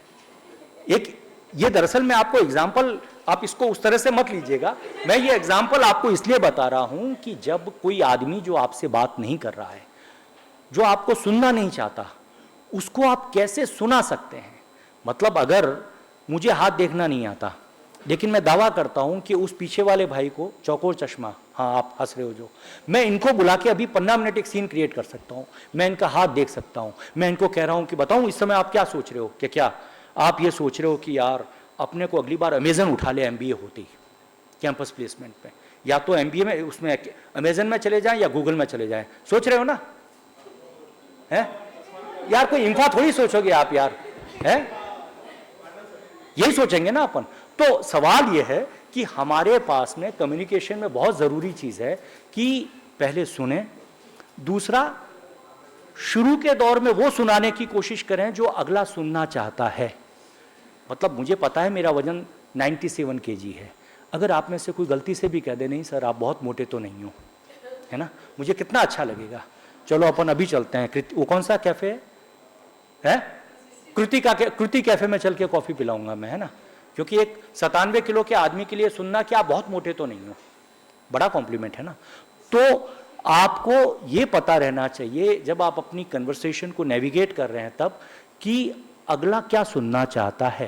एक ये दरअसल मैं आपको एग्जाम्पल, आप इसको उस तरह से मत लीजिएगा, मैं ये एग्जाम्पल आपको इसलिए बता रहा हूं कि जब कोई आदमी जो आपसे बात नहीं कर रहा है, जो आपको सुनना नहीं चाहता, उसको आप कैसे सुना सकते हैं। मतलब अगर मुझे हाथ देखना नहीं आता, लेकिन मैं दावा करता हूं कि उस पीछे वाले भाई को चौकोर चश्मा, हाँ आप हंस रहे हो जो, मैं इनको बुला के अभी 15 मिनट एक सीन क्रिएट कर सकता हूं, मैं इनका हाथ देख सकता हूं, मैं इनको कह रहा हूं कि बताऊं इस समय आप क्या सोच रहे हो, कि क्या आप ये सोच रहे हो कि यार अपने को अगली बार अमेजन उठा ले एमबीए होती कैंपस प्लेसमेंट पे, या तो एमबीए में उसमें अमेजन में चले जाएं या गूगल में चले जाएं, सोच रहे हो ना, है यार, कोई इंफा थोड़ी सोचोगे आप यार, है यही सोचेंगे ना अपन। तो सवाल यह है कि हमारे पास में कम्युनिकेशन में बहुत ज़रूरी चीज़ है कि पहले सुने, दूसरा शुरू के दौर में वो सुनाने की कोशिश करें जो अगला सुनना चाहता है। मतलब मुझे पता है मेरा वजन 97 kg है, अगर आप में से कोई गलती से भी कह दे नहीं सर आप बहुत मोटे तो नहीं हो, है ना, मुझे कितना अच्छा लगेगा, चलो अपन अभी चलते हैं, वो कौन सा कैफ़े है, कृति कैफ़े में चल के कॉफ़ी पिलाऊंगा मैं, है ना, क्योंकि एक 97 किलो के आदमी के लिए सुनना कि आप बहुत मोटे तो नहीं हो, बड़ा कॉम्प्लीमेंट है ना। तो आपको ये पता रहना चाहिए जब आप अपनी कन्वर्सेशन को नेविगेट कर रहे हैं तब, कि अगला क्या सुनना चाहता है।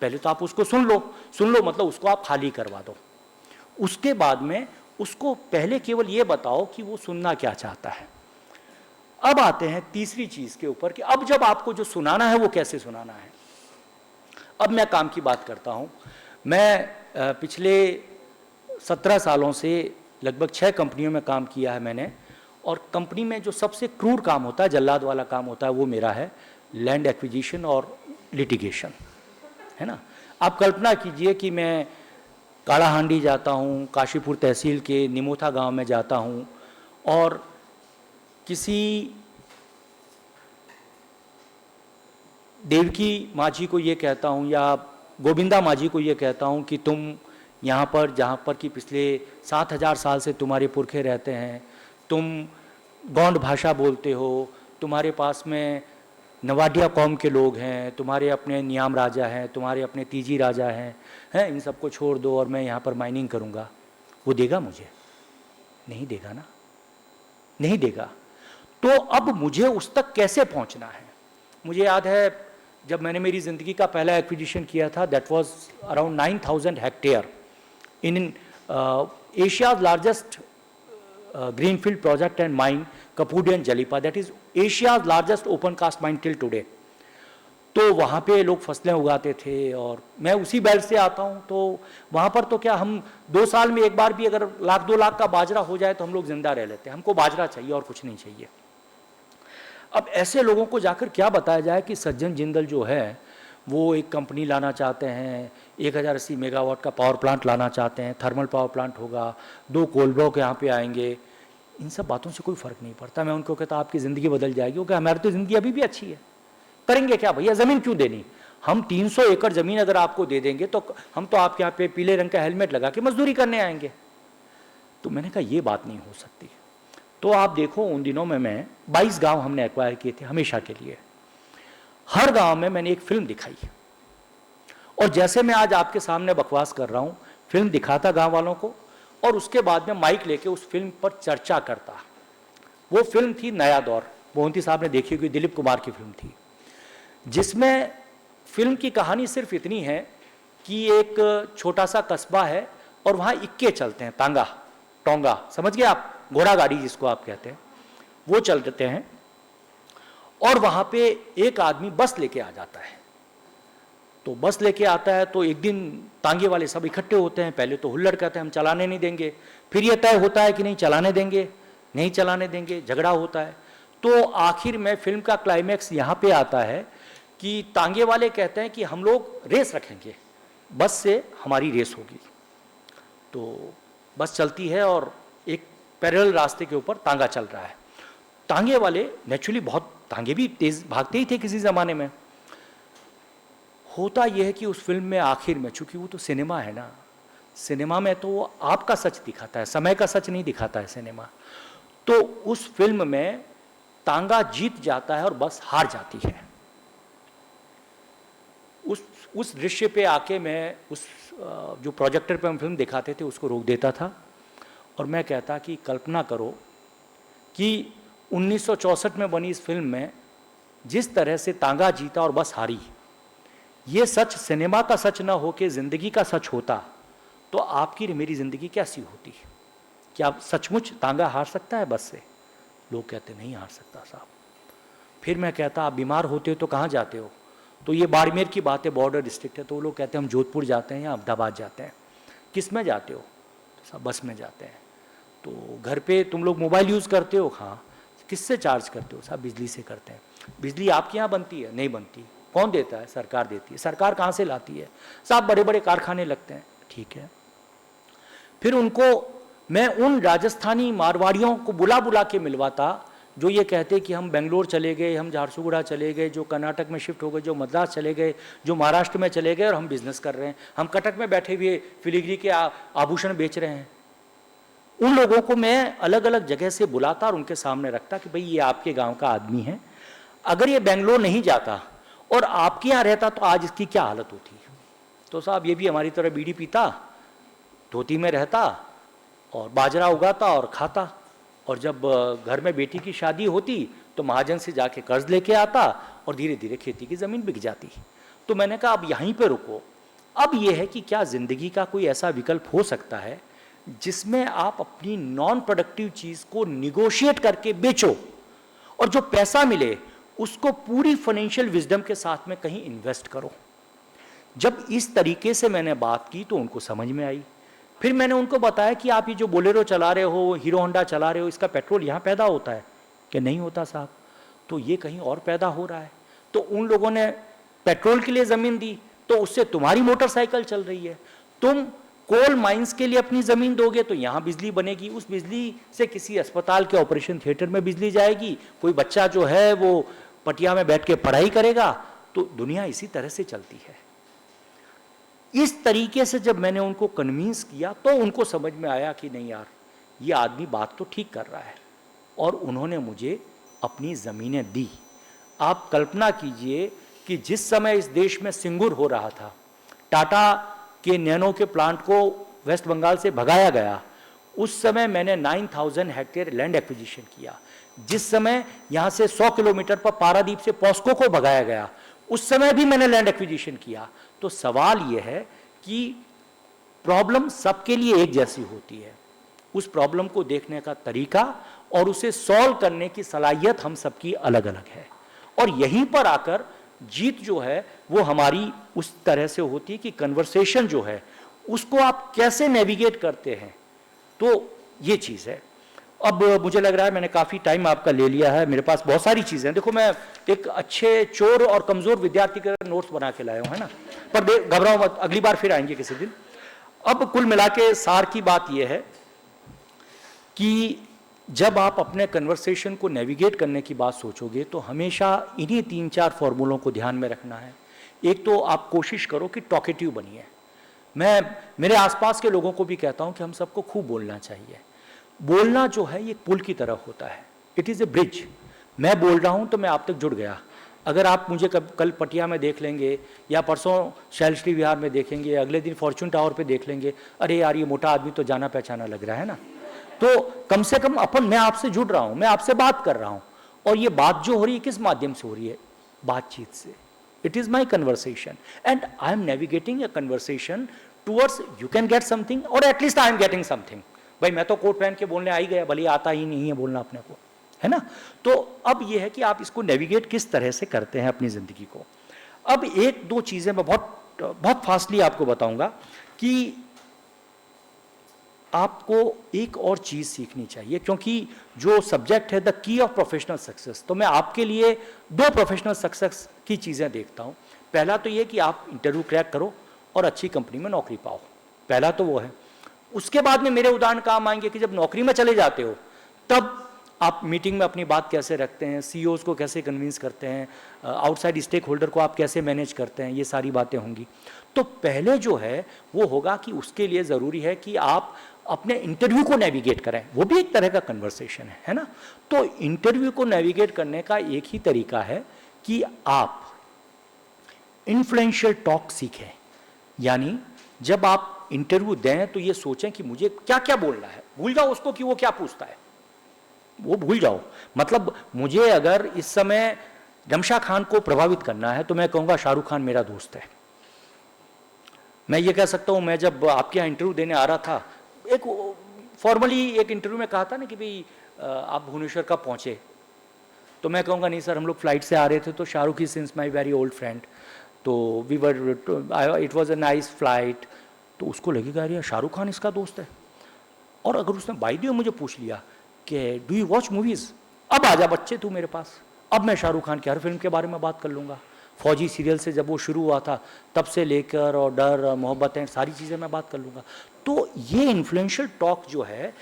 पहले तो आप उसको सुन लो मतलब उसको आप खाली करवा दो, उसके बाद में उसको पहले केवल ये बताओ कि वो सुनना क्या चाहता है। अब आते हैं तीसरी चीज़ के ऊपर कि अब जब आपको जो सुनाना है वो कैसे सुनाना है। अब मैं काम की बात करता हूँ, मैं पिछले 17 सालों से लगभग 6 कंपनियों में काम किया है मैंने, और कंपनी में जो सबसे क्रूर काम होता है, जल्लाद वाला काम होता है, वो मेरा है लैंड एक्विजिशन और लिटिगेशन, है ना। आप कल्पना कीजिए कि मैं कालाहांडी जाता हूँ, काशीपुर तहसील के निमोथा गांव में जाता हूँ, और किसी देवकी माझी को ये कहता हूँ या गोविंदा माझी को ये कहता हूँ कि तुम यहाँ पर, जहाँ पर कि पिछले 7000 साल से तुम्हारे पुरखे रहते हैं, तुम गौंड भाषा बोलते हो, तुम्हारे पास में नवाडिया कौम के लोग हैं, तुम्हारे अपने नियाम राजा हैं, तुम्हारे अपने तीजी राजा हैं, इन सबको छोड़ दो और मैं यहाँ पर माइनिंग करूँगा। वो देगा मुझे? नहीं देगा ना, नहीं देगा। तो अब मुझे उस तक कैसे पहुँचना है। मुझे याद है जब मैंने मेरी ज़िंदगी का पहला एक्विजिशन किया था, that was around 9000 hectare in Asia's largest greenfield project and mine Kapudi and Jalipa, that is Asia's largest open cast mine till today। तो वहाँ पे लोग फसलें उगाते थे और मैं उसी बेल्ट से आता हूँ, तो वहाँ पर तो क्या हम 2 साल में एक बार भी अगर 1-2 लाख का बाजरा हो जाए तो हम लोग जिंदा रह लेते हैं, हमको बाजरा चाहिए और कुछ नहीं चाहिए। अब ऐसे लोगों को जाकर क्या बताया जाए कि सज्जन जिंदल जो है वो एक कंपनी लाना चाहते हैं, 1080 मेगावाट का पावर प्लांट लाना चाहते हैं, थर्मल पावर प्लांट होगा, 2 कोल ब्लॉक यहाँ पे आएंगे। इन सब बातों से कोई फ़र्क नहीं पड़ता। मैं उनको कहता आपकी ज़िंदगी बदल जाएगी, क्योंकि हमारी तो ज़िंदगी अभी भी अच्छी है, करेंगे क्या भैया, ज़मीन क्यों देनी, हम 300 एकड़ ज़मीन अगर आपको दे देंगे तो हम तो आपके यहाँ पे पीले रंग का हेलमेट लगा के मजदूरी करने आएंगे। तो मैंने कहा ये बात नहीं हो सकती। तो आप देखो उन दिनों में मैं 22 गाँव हमने एक्वायर किए थे हमेशा के लिए, हर गांव में मैंने एक फिल्म दिखाई, और जैसे मैं आज आपके सामने बकवास कर रहा हूं, फिल्म दिखाता गांव वालों को और उसके बाद में माइक लेके उस फिल्म पर चर्चा करता। वो फिल्म थी नया दौर, मोहंती साहब ने देखी होगी, दिलीप कुमार की फिल्म थी, जिसमें फिल्म की कहानी सिर्फ इतनी है कि एक छोटा सा कस्बा है और वहाँ इक्के चलते हैं, तांगा टोंगा, समझ गए आप, घोड़ा गाड़ी जिसको आप कहते हैं, वो चलते हैं। और वहाँ पे एक आदमी बस लेके आ जाता है। तो बस लेके आता है तो एक दिन तांगे वाले सब इकट्ठे होते हैं। पहले तो हुल्लड़ कहते हैं हम चलाने नहीं देंगे, फिर ये तय होता है कि नहीं चलाने देंगे, नहीं चलाने देंगे, झगड़ा होता है। तो आखिर में फिल्म का क्लाइमैक्स यहाँ पे आता है कि तांगे वाले कहते हैं कि हम लोग रेस रखेंगे, बस से हमारी रेस होगी। तो बस चलती है और एक पैरेलल रास्ते के ऊपर तांगा चल रहा है। तांगे वाले नेचुरली बहुत, तांगे भी तेज भागते ही थे किसी ज़माने में। होता यह है कि उस फिल्म में आखिर में, चूंकि वो तो सिनेमा है ना, सिनेमा में तो वो आपका सच दिखाता है, समय का सच नहीं दिखाता है सिनेमा। तो उस फिल्म में तांगा जीत जाता है और बस हार जाती है। उस दृश्य पे आके मैं उस जो प्रोजेक्टर पे हम फिल्म दिखाते थे उसको रोक देता था और मैं कहता कि कल्पना करो कि 1964 में बनी इस फिल्म में जिस तरह से तांगा जीता और बस हारी, ये सच सिनेमा का सच ना हो के ज़िंदगी का सच होता तो आपकी मेरी ज़िंदगी कैसी होती? क्या सचमुच तांगा हार सकता है बस से? लोग कहते नहीं हार सकता साहब। फिर मैं कहता आप बीमार होते हो तो कहाँ जाते हो? तो ये बाड़मेर की बात है, बॉर्डर डिस्ट्रिक्ट है, तो वो लोग कहते हैं हम जोधपुर जाते हैं या अहमदाबाद जाते हैं। किस में जाते हो? तो साहब बस में जाते हैं। तो घर पे तुम लोग मोबाइल यूज़ करते हो? हाँ। किससे चार्ज करते हो? साहब बिजली से करते हैं। बिजली आपके यहाँ बनती है? नहीं बनती। कौन देता है? सरकार देती है। सरकार कहाँ से लाती है? साहब बड़े बड़े कारखाने लगते हैं। ठीक है। फिर उनको मैं उन राजस्थानी मारवाड़ियों को बुला बुला के मिलवाता जो ये कहते कि हम बेंगलोर चले गए, हम झारसुगुड़ा चले गए, जो कर्नाटक में शिफ्ट हो गए, जो मद्रास चले गए, जो महाराष्ट्र में चले गए और हम बिजनेस कर रहे हैं, हम कटक में बैठे हुए फिलिग्री के आभूषण बेच रहे हैं। उन लोगों को मैं अलग अलग जगह से बुलाता और उनके सामने रखता कि भाई ये आपके गांव का आदमी है, अगर ये बेंगलोर नहीं जाता और आपके यहाँ रहता तो आज इसकी क्या हालत होती? तो साहब ये भी हमारी तरह बीड़ी पीता, धोती में रहता और बाजरा उगाता और खाता, और जब घर में बेटी की शादी होती तो महाजन से जाके कर्ज लेके आता और धीरे धीरे खेती की ज़मीन बिक जाती। तो मैंने कहा अब यहीं पे रुको। अब यह है कि क्या ज़िंदगी का कोई ऐसा विकल्प हो सकता है जिसमें आप अपनी नॉन प्रोडक्टिव चीज़ को निगोशिएट करके बेचो और जो पैसा मिले उसको पूरी फाइनेंशियल विजडम के साथ में कहीं इन्वेस्ट करो। जब इस तरीके से मैंने बात की तो उनको समझ में आई। फिर मैंने उनको बताया कि आप ये जो बोलेरो चला रहे हो, हीरो होंडा चला रहे हो, इसका पेट्रोल यहाँ पैदा होता है? कि नहीं होता साहब। तो ये कहीं और पैदा हो रहा है। तो उन लोगों ने पेट्रोल के लिए ज़मीन दी तो उससे तुम्हारी मोटरसाइकिल चल रही है। तुम कोल माइंस के लिए अपनी ज़मीन दोगे तो यहाँ बिजली बनेगी, उस बिजली से किसी अस्पताल के ऑपरेशन थिएटर में बिजली जाएगी, कोई बच्चा जो है वो पटिया में बैठ के पढ़ाई करेगा। तो दुनिया इसी तरह से चलती है। इस तरीके से जब मैंने उनको कन्विंस किया तो उनको समझ में आया कि नहीं यार ये आदमी बात तो ठीक कर रहा है, और उन्होंने मुझे अपनी ज़मीनें दी। आप कल्पना कीजिए कि जिस समय इस देश में सिंगूर हो रहा था, टाटा के नैनो के प्लांट को वेस्ट बंगाल से भगाया गया, उस समय मैंने 9000 हेक्टेयर लैंड एक्विजिशन किया। जिस समय यहाँ से 100 किलोमीटर पर पारादीप से पॉस्को को भगाया गया, उस समय भी मैंने लैंड एक्विजिशन किया। तो सवाल यह है कि प्रॉब्लम सबके लिए एक जैसी होती है, उस प्रॉब्लम को देखने का तरीका और उसे सॉल्व करने की सलाहियत हम सबकी अलग अलग है। और यहीं पर आकर जीत जो है वो हमारी उस तरह से होती है कि कन्वर्सेशन जो है उसको आप कैसे नेविगेट करते हैं। तो ये चीज़ है। अब मुझे लग रहा है मैंने काफ़ी टाइम आपका ले लिया है, मेरे पास बहुत सारी चीज़ें हैं। देखो मैं एक अच्छे चोर और कमज़ोर विद्यार्थी के नोट्स बना के लाया हूँ, है ना, पर घबराओ मत, अगली बार फिर आएंगे किसी दिन। अब कुल मिला के सार की बात यह है कि जब आप अपने कन्वर्सेशन को नेविगेट करने की बात सोचोगे तो हमेशा इन्हीं 3-4 फॉर्मूलों को ध्यान में रखना है। एक तो आप कोशिश करो कि टॉकेटिव बनिए। मैं मेरे आसपास के लोगों को भी कहता हूँ कि हम सबको खूब बोलना चाहिए। बोलना जो है ये पुल की तरह होता है, इट इज़ ए ब्रिज। मैं बोल रहा हूँ तो मैं आप तक जुड़ गया, अगर आप मुझे कल पटिया में देख लेंगे या परसों शैलश्री विहार में देखेंगे, अगले दिन फॉर्चून टावर पे देख लेंगे, अरे यार ये मोटा आदमी तो जाना पहचाना लग रहा है ना। तो कम से कम मैं आपसे जुड़ रहा हूँ, मैं आपसे बात कर रहा हूँ, और ये बात जो हो रही है किस माध्यम से हो रही है? बातचीत से। It is my conversation and I am navigating a conversation towards you can get something और at least I am getting something. भाई मैं तो कोट पहन के बोलने आ ही गया, भले आता ही नहीं है बोलना अपने को, है ना। तो अब ये है कि आप इसको नेविगेट किस तरह से करते हैं अपनी ज़िंदगी को। अब एक दो चीज़ें मैं बहुत फास्टली आपको बताऊंगा कि आपको एक और चीज़ सीखनी चाहिए, क्योंकि जो सब्जेक्ट है the key of professional success, तो मैं आपके लिए दो प्रोफेशनल सक्सेस की चीज़ें देखता हूँ। पहला तो ये कि आप इंटरव्यू क्रैक करो और अच्छी कंपनी में नौकरी पाओ, पहला तो वो है। उसके बाद में मेरे उदाहरण काम आएंगे कि जब नौकरी में चले जाते हो तब आप मीटिंग में अपनी बात कैसे रखते हैं, सीईओज़ को कैसे कन्विंस करते हैं, आउटसाइड स्टेक होल्डर को आप कैसे मैनेज करते हैं, ये सारी बातें होंगी। तो पहले जो है वो होगा कि उसके लिए ज़रूरी है कि आप अपने इंटरव्यू को नेविगेट करें, वो भी एक तरह का कन्वर्सेशन है ना। तो इंटरव्यू को नेविगेट करने का एक ही तरीका है कि आप इन्फ्लुएंशियल टॉक सीखें, यानी जब आप इंटरव्यू दें तो ये सोचें कि मुझे क्या क्या बोलना है, भूल जाओ उसको कि वो क्या पूछता है, वो भूल जाओ। मतलब मुझे अगर इस समय रमशा खान को प्रभावित करना है तो मैं कहूँगा शाहरुख खान मेरा दोस्त है। मैं ये कह सकता हूँ, मैं जब आपके यहाँ इंटरव्यू देने आ रहा था, एक फॉर्मली एक इंटरव्यू में कहा था ना कि भाई आप भुवनेश्वर कब पहुँचे, तो मैं कहूँगा नहीं सर हम लोग फ्लाइट से आ रहे थे, तो Shahrukh he since my very old friend, तो we were it was a nice flight. तो उसको लगेगा यार शाहरुख खान इसका दोस्त है। और अगर उसने बाई दी मुझे पूछ लिया कि डू यू वॉच मूवीज़, अब आजा बच्चे तू मेरे पास, अब मैं शाहरुख खान की हर फिल्म के बारे में बात कर लूँगा। फौजी सीरियल से जब वो शुरू हुआ था तब से लेकर, और डर, मोहब्बतें, सारी चीज़ें मैं बात कर लूँगा। तो ये इन्फ्लुएंशियल टॉक जो है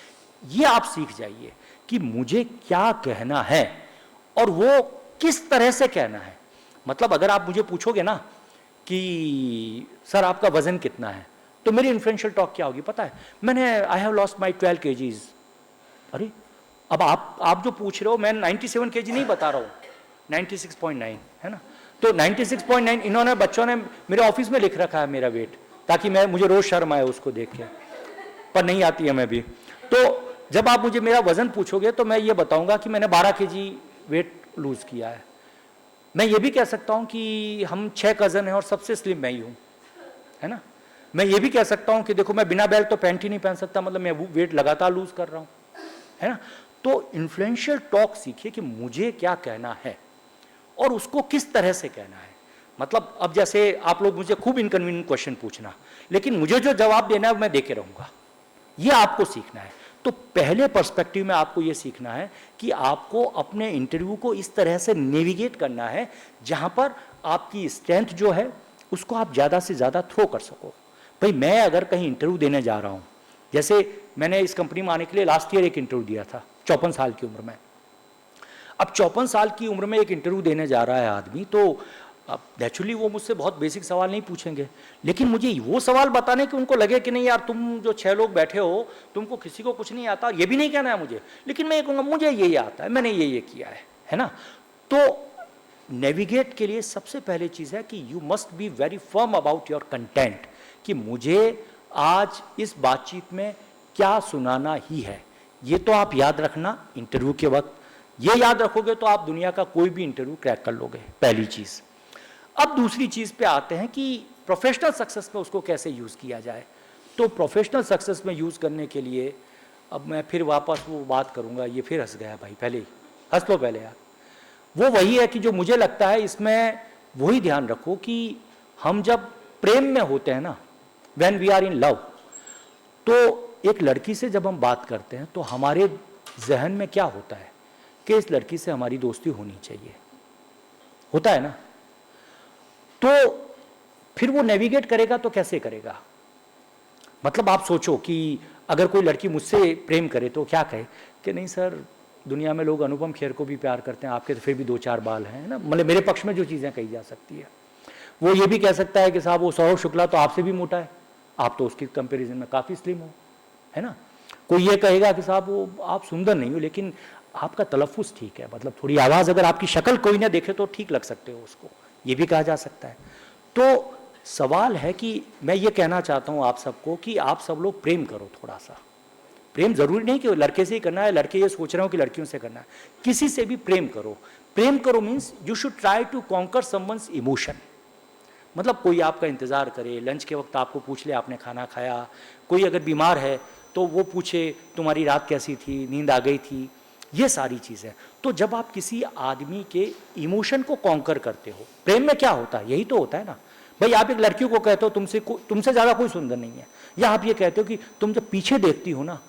ये आप सीख जाइए कि मुझे क्या कहना है और वो किस तरह से कहना है। मतलब अगर आप मुझे पूछोगे ना कि सर आपका वज़न कितना है, तो मेरी इन्फ्लुएंशियल टॉक क्या होगी पता है? I have lost my 12 kgs। अरे अब आप जो पूछ रहे हो, मैं 97 kg नहीं बता रहा हूँ, 96.9 है ना। तो 96.9 इन्होंने बच्चों ने मेरे ऑफिस में लिख रखा है मेरा वेट, ताकि मुझे रोज़ शर्म आए उसको देख के, पर नहीं आती है मैं भी। तो जब आप मुझे मेरा वज़न पूछोगे तो मैं ये बताऊँगा कि मैंने 12 kg वेट लूज़ किया है। मैं ये भी कह सकता हूँ कि हम 6 कज़न हैं और सबसे स्लिम मैं ही हूँ, है ना। मैं ये भी कह सकता हूँ कि देखो मैं बिना बेल्ट तो पैंट ही नहीं पहन सकता, मतलब मैं वेट लगातार लूज कर रहा हूँ, है ना। तो इन्फ्लुएंशियल टॉक सीखिए कि मुझे क्या कहना है और उसको किस तरह से कहना है। मतलब अब जैसे आप लोग मुझे खूब इनकन्वीनियंट क्वेश्चन पूछना, लेकिन मुझे जो जवाब देना है मैं दे के रहूँगा, ये आपको सीखना है। तो पहले पर्सपेक्टिव में आपको ये सीखना है कि आपको अपने इंटरव्यू को इस तरह से नेविगेट करना है जहाँ पर आपकी स्ट्रेंथ जो है उसको आप ज़्यादा से ज़्यादा थ्रो कर सको। भाई मैं अगर कहीं इंटरव्यू देने जा रहा हूँ, जैसे मैंने इस कंपनी में आने के लिए लास्ट ईयर एक इंटरव्यू दिया था 54 साल की उम्र में। अब 54 साल की उम्र में एक इंटरव्यू देने जा रहा है आदमी, तो अब नेचुरली वो मुझसे बहुत बेसिक सवाल नहीं पूछेंगे, लेकिन मुझे वो सवाल बताने कि उनको लगे कि नहीं यार तुम जो 6 लोग बैठे हो तुमको किसी को कुछ नहीं आता, ये भी नहीं कहना है मुझे, लेकिन मैं ये कहूँगा मुझे ये आता है, मैंने ये किया है ना। तो नेविगेट के लिए सबसे पहले चीज़ है कि you must be very firm about your content, कि मुझे आज इस बातचीत में क्या सुनाना ही है। ये तो आप याद रखना इंटरव्यू के वक्त, ये याद रखोगे तो आप दुनिया का कोई भी इंटरव्यू क्रैक कर लोगे, पहली चीज़। अब दूसरी चीज़ पे आते हैं कि प्रोफेशनल सक्सेस में उसको कैसे यूज़ किया जाए। तो प्रोफेशनल सक्सेस में यूज़ करने के लिए अब मैं फिर वापस वो बात करूँगा, ये फिर हंस गया भाई, पहले ही हंस लो पहले यार। वो वही है कि जो मुझे लगता है इसमें वही ध्यान रखो कि हम जब प्रेम में होते हैं ना, when we are in love, तो एक लड़की से जब हम बात करते हैं तो हमारे जहन में क्या होता है कि इस लड़की से हमारी दोस्ती होनी चाहिए, होता है ना। तो फिर वो नेविगेट करेगा तो कैसे करेगा। मतलब आप सोचो कि अगर कोई लड़की मुझसे प्रेम करे तो क्या कहे कि नहीं सर दुनिया में लोग अनुपम खेर को भी प्यार करते हैं, आपके तो फिर भी 2-4 बाल हैं ना। मतलब मेरे पक्ष में जो चीज़ें कही जा सकती है, वो ये भी कह सकता है कि साहब वो सौरभ शुक्ला तो आपसे भी मोटा है, आप तो उसकी कंपैरिजन में काफ़ी स्लिम हो, है ना। कोई ये कहेगा कि साहब वो आप सुंदर नहीं हो, लेकिन आपका तलफ़ुज़ ठीक है, मतलब थोड़ी आवाज़, अगर आपकी शक्ल कोई ना देखे तो ठीक लग सकते हो उसको, ये भी कहा जा सकता है। तो सवाल है कि मैं ये कहना चाहता हूँ आप सबको कि आप सब लोग प्रेम करो थोड़ा सा। प्रेम ज़रूरी नहीं कि लड़के से ही करना है, लड़के ये सोच रहे हो कि लड़कियों से करना है, किसी से भी प्रेम करो। प्रेम करो means you should try to conquer someone's emotion. मतलब कोई आपका इंतज़ार करे, लंच के वक्त आपको पूछ ले आपने खाना खाया, कोई अगर बीमार है तो वो पूछे तुम्हारी रात कैसी थी, नींद आ गई थी, ये सारी चीज़ें। तो जब आप किसी आदमी के इमोशन को कॉन्कर करते हो, प्रेम में क्या होता है, यही तो होता है ना भाई। आप एक लड़की को कहते हो तुमसे ज़्यादा कोई सुंदर नहीं है, या आप ये कहते हो कि तुम जब पीछे देखती हो ना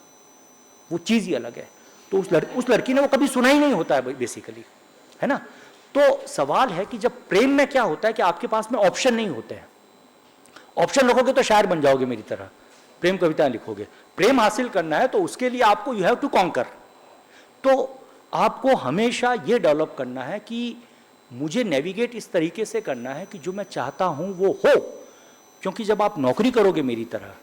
वो चीज़ ही अलग है, तो उस लड़की ने वो कभी सुना ही नहीं होता है बेसिकली, है ना। तो सवाल है कि जब प्रेम में क्या होता है कि आपके पास में ऑप्शन नहीं होते हैं। ऑप्शन रखोगे तो शायर बन जाओगे मेरी तरह, प्रेम कविताएं लिखोगे। प्रेम हासिल करना है तो उसके लिए आपको यू हैव टू कॉन्कर। तो आपको हमेशा ये डेवलप करना है कि मुझे नेविगेट इस तरीके से करना है कि जो मैं चाहता हूं वो हो। क्योंकि जब आप नौकरी करोगे मेरी तरह,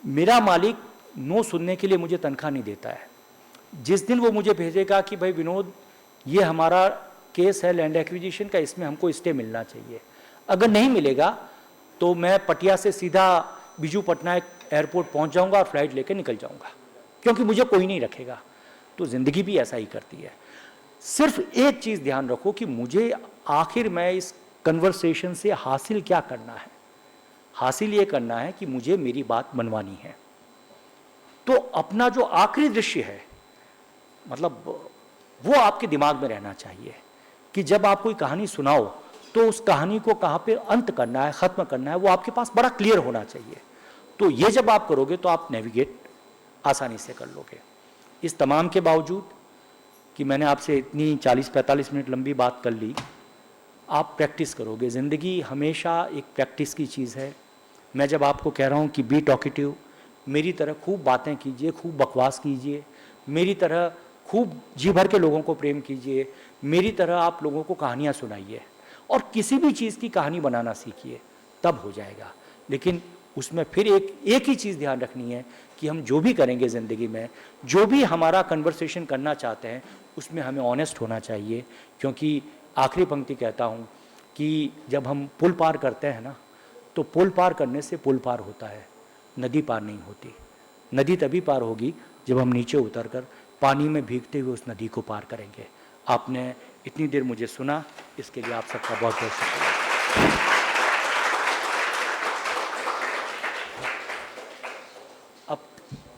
मेरा मालिक नो सुनने के लिए मुझे तनख्वाह नहीं देता है। जिस दिन वो मुझे भेजेगा कि भाई विनोद ये हमारा केस है लैंड एक्विजिशन का, इसमें हमको स्टे मिलना चाहिए, अगर नहीं मिलेगा तो मैं पटिया से सीधा बिजू पटनायक एयरपोर्ट पहुंच जाऊंगा और फ्लाइट लेकर निकल जाऊंगा, क्योंकि मुझे कोई नहीं रखेगा। तो ज़िंदगी भी ऐसा ही करती है। सिर्फ एक चीज़ ध्यान रखो कि मुझे आखिर में इस कन्वर्सेशन से हासिल क्या करना है। हासिल ये करना है कि मुझे मेरी बात मनवानी है। तो अपना जो आखिरी दृश्य है, मतलब वो आपके दिमाग में रहना चाहिए कि जब आप कोई कहानी सुनाओ तो उस कहानी को कहाँ पे अंत करना है, ख़त्म करना है, वो आपके पास बड़ा क्लियर होना चाहिए। तो ये जब आप करोगे तो आप नेविगेट आसानी से कर लोगे। इस तमाम के बावजूद कि मैंने आपसे इतनी 40-45 मिनट लंबी बात कर ली, आप प्रैक्टिस करोगे। ज़िंदगी हमेशा एक प्रैक्टिस की चीज़ है। मैं जब आपको कह रहा हूँ कि बी टॉकेटिव, मेरी तरह खूब बातें कीजिए, खूब बकवास कीजिए, मेरी तरह खूब जी भर के लोगों को प्रेम कीजिए, मेरी तरह आप लोगों को कहानियाँ सुनाइए और किसी भी चीज़ की कहानी बनाना सीखिए, तब हो जाएगा। लेकिन उसमें फिर एक ही चीज़ ध्यान रखनी है कि हम जो भी करेंगे ज़िंदगी में, जो भी हमारा कन्वर्सेशन करना चाहते हैं, उसमें हमें ऑनेस्ट होना चाहिए। क्योंकि आखिरी पंक्ति कहता हूँ कि जब हम पुल पार करते हैं ना, तो पुल पार करने से पुल पार होता है, नदी पार नहीं होती। नदी तभी पार होगी जब हम नीचे उतरकर पानी में भीगते हुए उस नदी को पार करेंगे। आपने इतनी देर मुझे सुना, इसके लिए आप सबका बहुत बहुत शुक्रिया। अब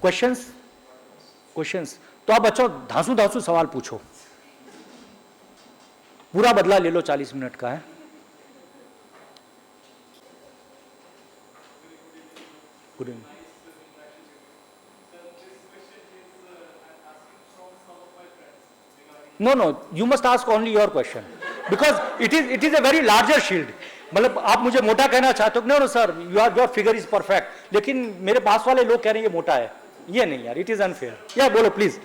क्वेश्चंस तो आप बच्चों धांसू सवाल पूछो, पूरा बदला ले लो, 40 मिनट का है। Good evening. No, you must ask only your question because it is a very larger shield. मतलब आप मुझे मोटा कहना चाहते हो, no sir your figure is perfect, लेकिन मेरे पास वाले लोग कह रहे हैं ये मोटा है, ये नहीं यार, इट इज अनफेयर। या बोलो प्लीज।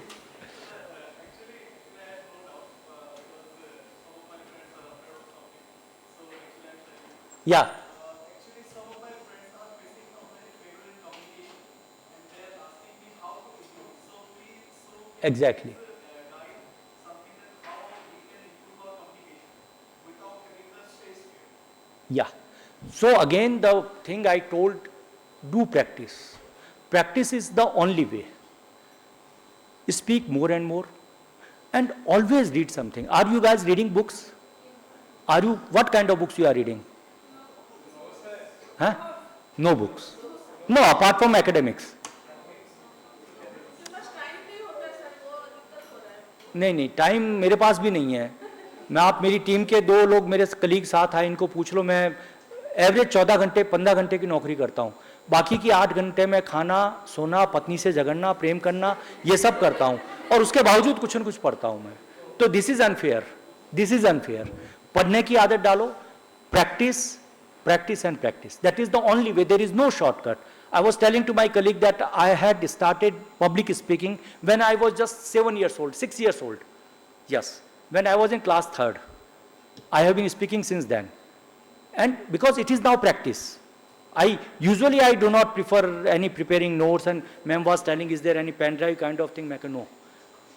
या exactly. Yeah. So again the thing I told, do practice. Practice is the only way. Speak more and more and always read something. Are you guys reading books? What kind of books you are reading? Huh? No books. No, apart from academics. नहीं, time मेरे पास भी नहीं है। मैं आप मेरी team के 2 लोग मेरे कलीग साथ आए, इनको पूछ लो, मैं एवरेज 14 घंटे 15 घंटे की नौकरी करता हूँ। बाकी की 8 घंटे में खाना, सोना, पत्नी से झगड़ना, प्रेम करना, ये सब करता हूँ और उसके बावजूद कुछ न कुछ पढ़ता हूँ मैं। तो दिस इज़ अनफेयर। पढ़ने की आदत डालो, practice and practice. That is the only way. There is no shortcut. I was telling to my colleague that I had started public speaking when I was just 7 years old, 6 years old. Yes, when I was in class 3rd. I have been speaking since then. And because it is now practice. I do not prefer any preparing notes, and ma'am was telling, is there any pen drive kind of thing? मैं कहा no.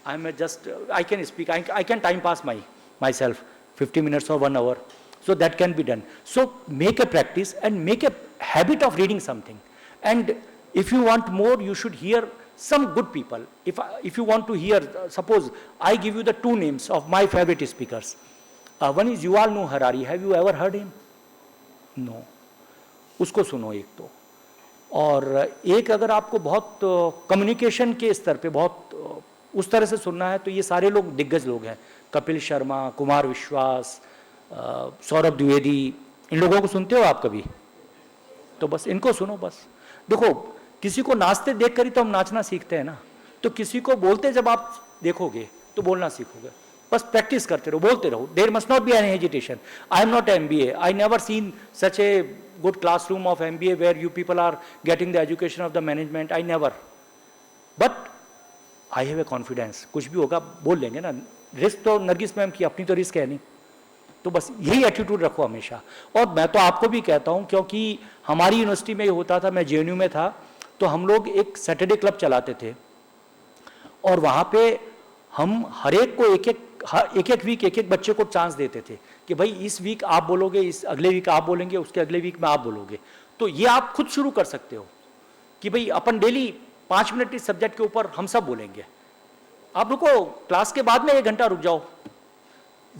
I am just, I can speak, I can time pass myself 50 minutes or 1 hour. So that can be done. So make a practice and make a habit of reading something. And if you want more, you should hear some good people. If you want to hear, suppose I give you the 2 names of my favorite speakers. One is Yuval Noah Harari. Have you ever heard him? No. उसको सुनो एक तो. और एक अगर आपको बहुत communication के स्तर पे बहुत उस तरह से सुनना है तो ये सारे लोग दिग्गज लोग हैं. कपिल शर्मा, कुमार विश्वास, सौरभ द्विवेदी, इन लोगों को सुनते हो आप कभी? तो बस इनको सुनो बस. देखो, किसी को नाचते देख कर ही तो हम नाचना सीखते हैं ना. तो किसी को बोलते जब आप देखोगे तो बोलना सीखोगे. बस प्रैक्टिस करते रहो, बोलते रहो. There must not be any hesitation. I am not MBA. I never seen such a good classroom of MBA where you people are getting the education of the management. I never. But I have a confidence. कुछ भी होगा बोल लेंगे ना. Risk तो Nargis ma'am की अपनी तो रिस्क है नहीं. तो बस यही एटीट्यूड रखो हमेशा. और मैं तो आपको भी कहता हूँ, क्योंकि हमारी यूनिवर्सिटी में ये होता था, मैं JNU में था, तो हम लोग एक सैटरडे क्लब चलाते थे. और वहाँ पे हम हर एक को एक वीक एक बच्चे को चांस देते थे कि भाई इस वीक आप बोलोगे, इस अगले वीक आप बोलेंगे, उसके अगले वीक में आप बोलोगे. तो ये आप खुद शुरू कर सकते हो कि भाई अपन डेली 5 मिनट इस सब्जेक्ट के ऊपर हम सब बोलेंगे. आप रुको, क्लास के बाद में 1 घंटा रुक जाओ.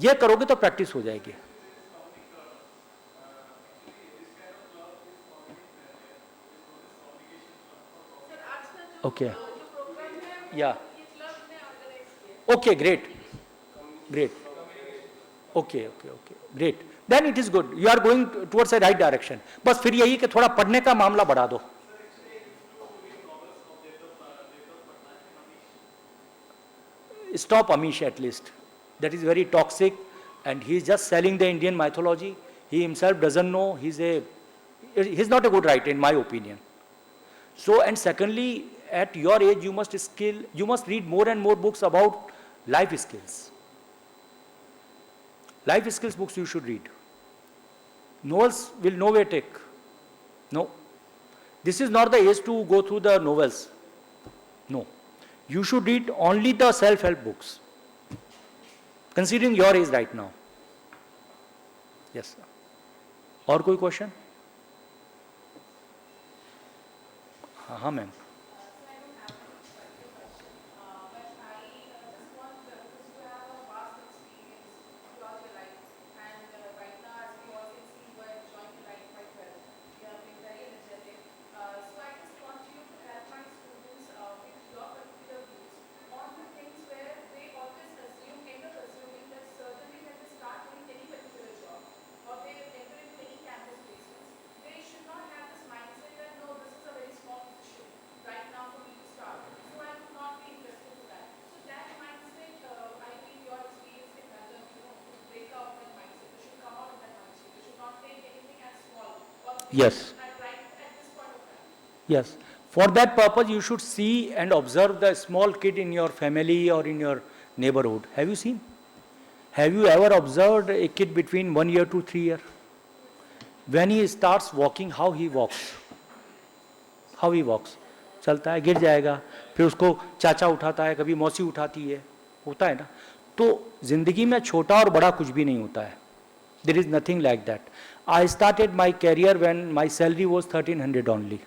ये करोगे तो प्रैक्टिस हो जाएगी. Okay, yeah okay, great great. Okay okay okay, great. Then it is good. You are going towards a right direction. बस फिर यही कि थोड़ा पढ़ने का मामला बढ़ा दो. Stop Amish at least. That is very toxic, and he is just selling the Indian mythology. He himself doesn't know. He's not a good writer in my opinion. So, and secondly, at your age you must read more and more books about life skills. Life skills books you should read. Novels will nowhere take. No. This is not the age to go through the novels. No. You should read only the self-help books, considering your age right now. Yes, sir. और कोई question? हाँ ma'am. Yes. Yes. For that purpose, you should see and observe the small kid in your family or in your neighborhood. Have you seen? Have you ever observed a kid between 1 year to 3 years? When he starts walking, how he walks? How he walks? चलता है, गिर जाएगा, फिर उसको चाचा उठाता है, कभी मौसी उठाती है, होता है ना. तो जिंदगी में छोटा और बड़ा कुछ भी नहीं होता है. There is nothing like that. I started my career when my salary was 1300 only.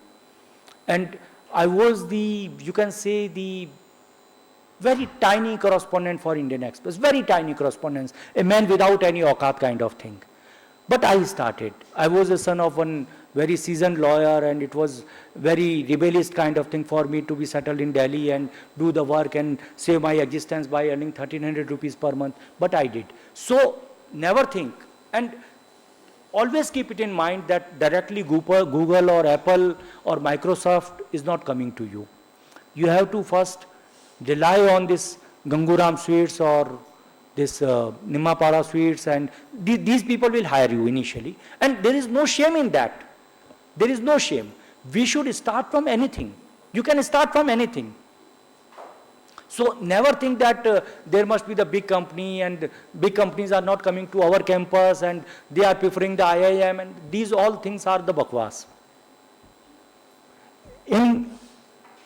And I was you can say the very tiny correspondent for Indian Express, very tiny correspondence, a man without any auqat kind of thing. But I started. I was the son of one very seasoned lawyer, and it was very rebellious kind of thing for me to be settled in Delhi and do the work and save my existence by earning 1300 rupees per month. But I did. So never think, and always keep it in mind that directly Google or Apple or Microsoft is not coming to you. You have to first rely on this Ganguram Sweets or this Nimmapada Sweets, and these people will hire you initially. And there is no shame in that. There is no shame. We should start from anything. You can start from anything. So never think that there must be the big company, and big companies are not coming to our campus and they are preferring the IIM, and these all things are the bakwas. In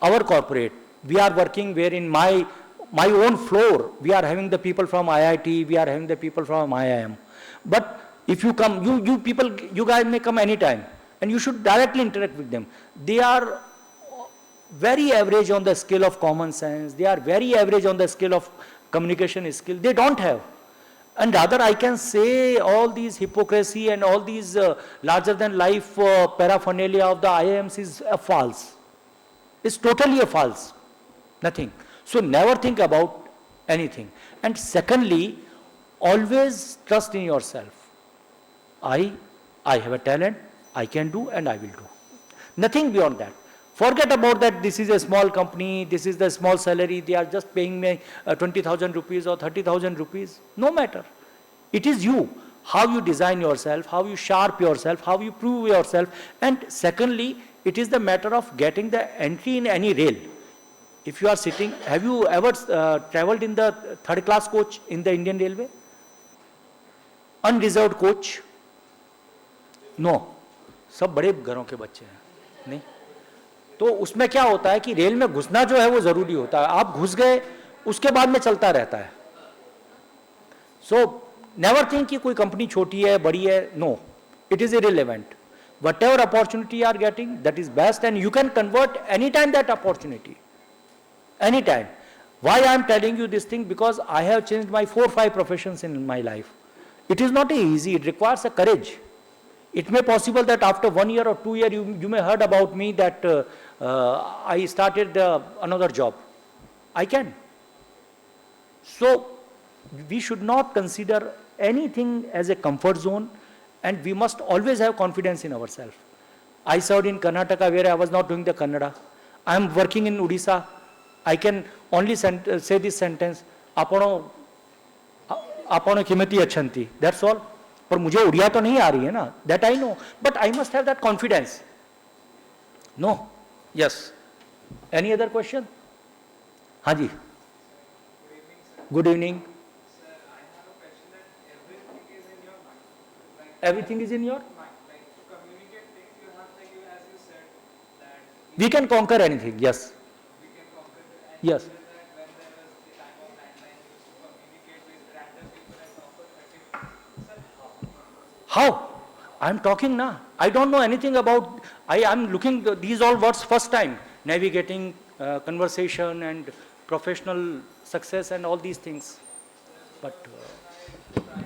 our corporate, we are working where in my my own floor, we are having the people from IIT, we are having the people from IIM. But if you come, you people, you guys may come anytime, and you should directly interact with them. They are very average on the scale of common sense. They are very average on the scale of communication skill. They don't have. And rather, I can say all these hypocrisy and all these larger than life paraphernalia of the IIMs is a false. It's totally a false. Nothing. So never think about anything. And secondly, always trust in yourself. I have a talent, I can do and I will do. Nothing beyond that. Forget about that this is a small company, this is the small salary, they are just paying me 20,000 rupees or 30,000 rupees. No matter. It is you. How you design yourself, how you sharp yourself, how you prove yourself. And secondly, it is the matter of getting the entry in any rail. If you are sitting, have you ever traveled in the third class coach in the Indian Railway? Unreserved coach? No. सब बड़े घरों के बच्चे हैं. नहीं. तो उसमें क्या होता है कि रेल में घुसना जो है वो जरूरी होता है. आप घुस गए, उसके बाद में चलता रहता है. सो नेवर थिंक कि कोई कंपनी छोटी है, बड़ी है. No, it is irrelevant. Whatever opportunity you are getting, that is best, and you can convert anytime that opportunity. Anytime. Why I am telling you this thing? Because I have changed my 4 or 5 professions in my life. It is not easy. It requires a courage. It may possible that after 1 year or 2 years, you may heard about me that I started another job. I can. So we should not consider anything as a comfort zone, and we must always have confidence in ourselves. I served in Karnataka where I was not doing the Kannada. I am working in Odisha. I can only say this sentence, आपनो किमती अच्छंती. That's all. पर मुझे उड़िया तो नहीं आ रही है ना. That I know. But I must have that confidence. No. Yes. Any other question? हाँ जी. Good evening. Sir, I have a question that everything is in your mind. Like Everything is in your? mind. Like to communicate things, you have, like you, as you said, that We can conquer anything. Yes. we can conquer it. And Yes. you said that when there was the time of landline, you used to communicate with random people and talk for 30 minutes. Sir, how? How? I am talking now. I don't know anything about. I am looking these all words first time. Navigating conversation and professional success and all these things. But I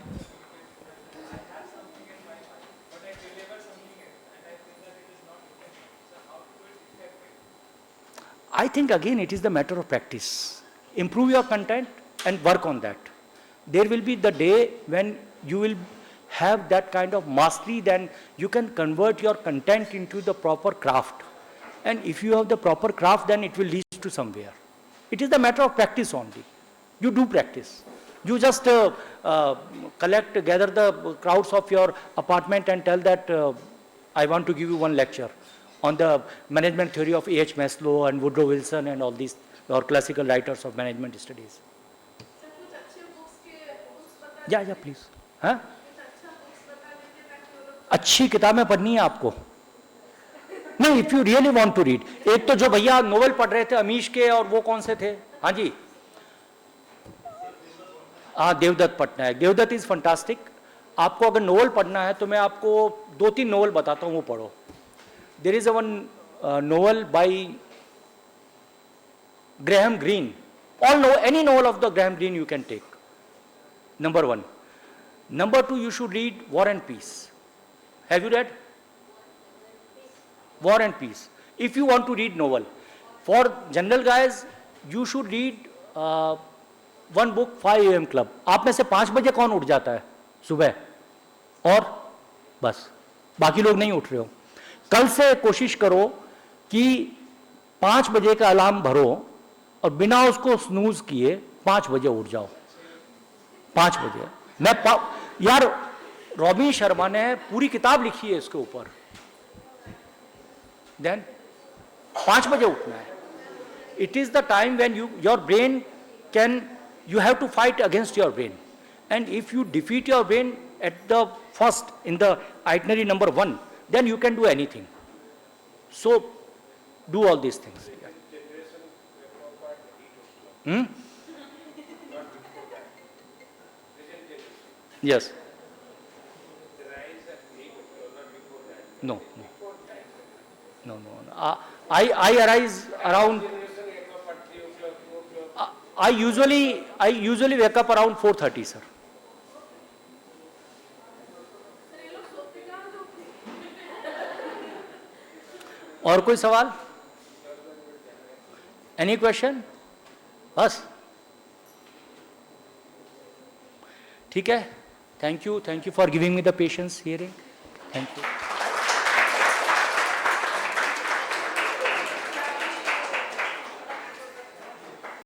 have something in my mind, but I deliver something else, and I feel that it is not effective. So how to do it effectively? I think again it is the matter of practice. Improve your content and work on that. There will be the day when you will have that kind of mastery, then you can convert your content into the proper craft. And if you have the proper craft, then it will lead to somewhere. It is the matter of practice only. You do practice. You just gather the crowds of your apartment and tell that I want to give you one lecture on the management theory of A.H. Maslow and Woodrow Wilson and all these, or classical writers of management studies. Sir कुछ अच्छे books बता या please. हाँ, कुछ अच्छा books बता दीजिए ताकि वो लोग अच्छी किताबें पढ़नी है आपको. नहीं, if you really want to read. एक तो जो भैया नोवेल पढ़ रहे थे अमीश के, और वो कौन से थे? हाँ जी, हाँ, देवदत्त पटनायक. Devdutt is fantastic. आपको अगर नोवेल पढ़ना है तो मैं आपको 2-3 नोवेल बताता हूँ, वो पढ़ो. There is one novel by Graham Greene. Any novel of the Graham Greene you can take. Number 1. Number 2, you should read War and Peace. Have you read War and Peace? If you want to read novel. For general guys, you should read one book, 5 AM Club. आप में से 5 बजे कौन उठ जाता है सुबह? और बस बाकी लोग नहीं उठ रहे हो. कल से कोशिश करो कि 5 बजे का अलार्म भरो और बिना उसको स्नूज किए 5 बजे उठ जाओ. 5 बजे. यार, रॉबिन शर्मा ने पूरी किताब लिखी है इसके ऊपर. देन 5 बजे उठना है. It is the time when your brain can, you have to fight against your brain, and if you defeat your brain at the first in the itinerary number 1, then you can do anything. So do all these things. Yes. rise and wake or not before that? No. No. I arise around. Generation wake up at 3 o'clock, 2 o'clock. I usually wake up around 4:30, sir. Sir ये लोग सोते कहाँ लोग थे? और कोई सवाल? Any question? बस ठीक है. Thank you for giving me the patience hearing. Thank you.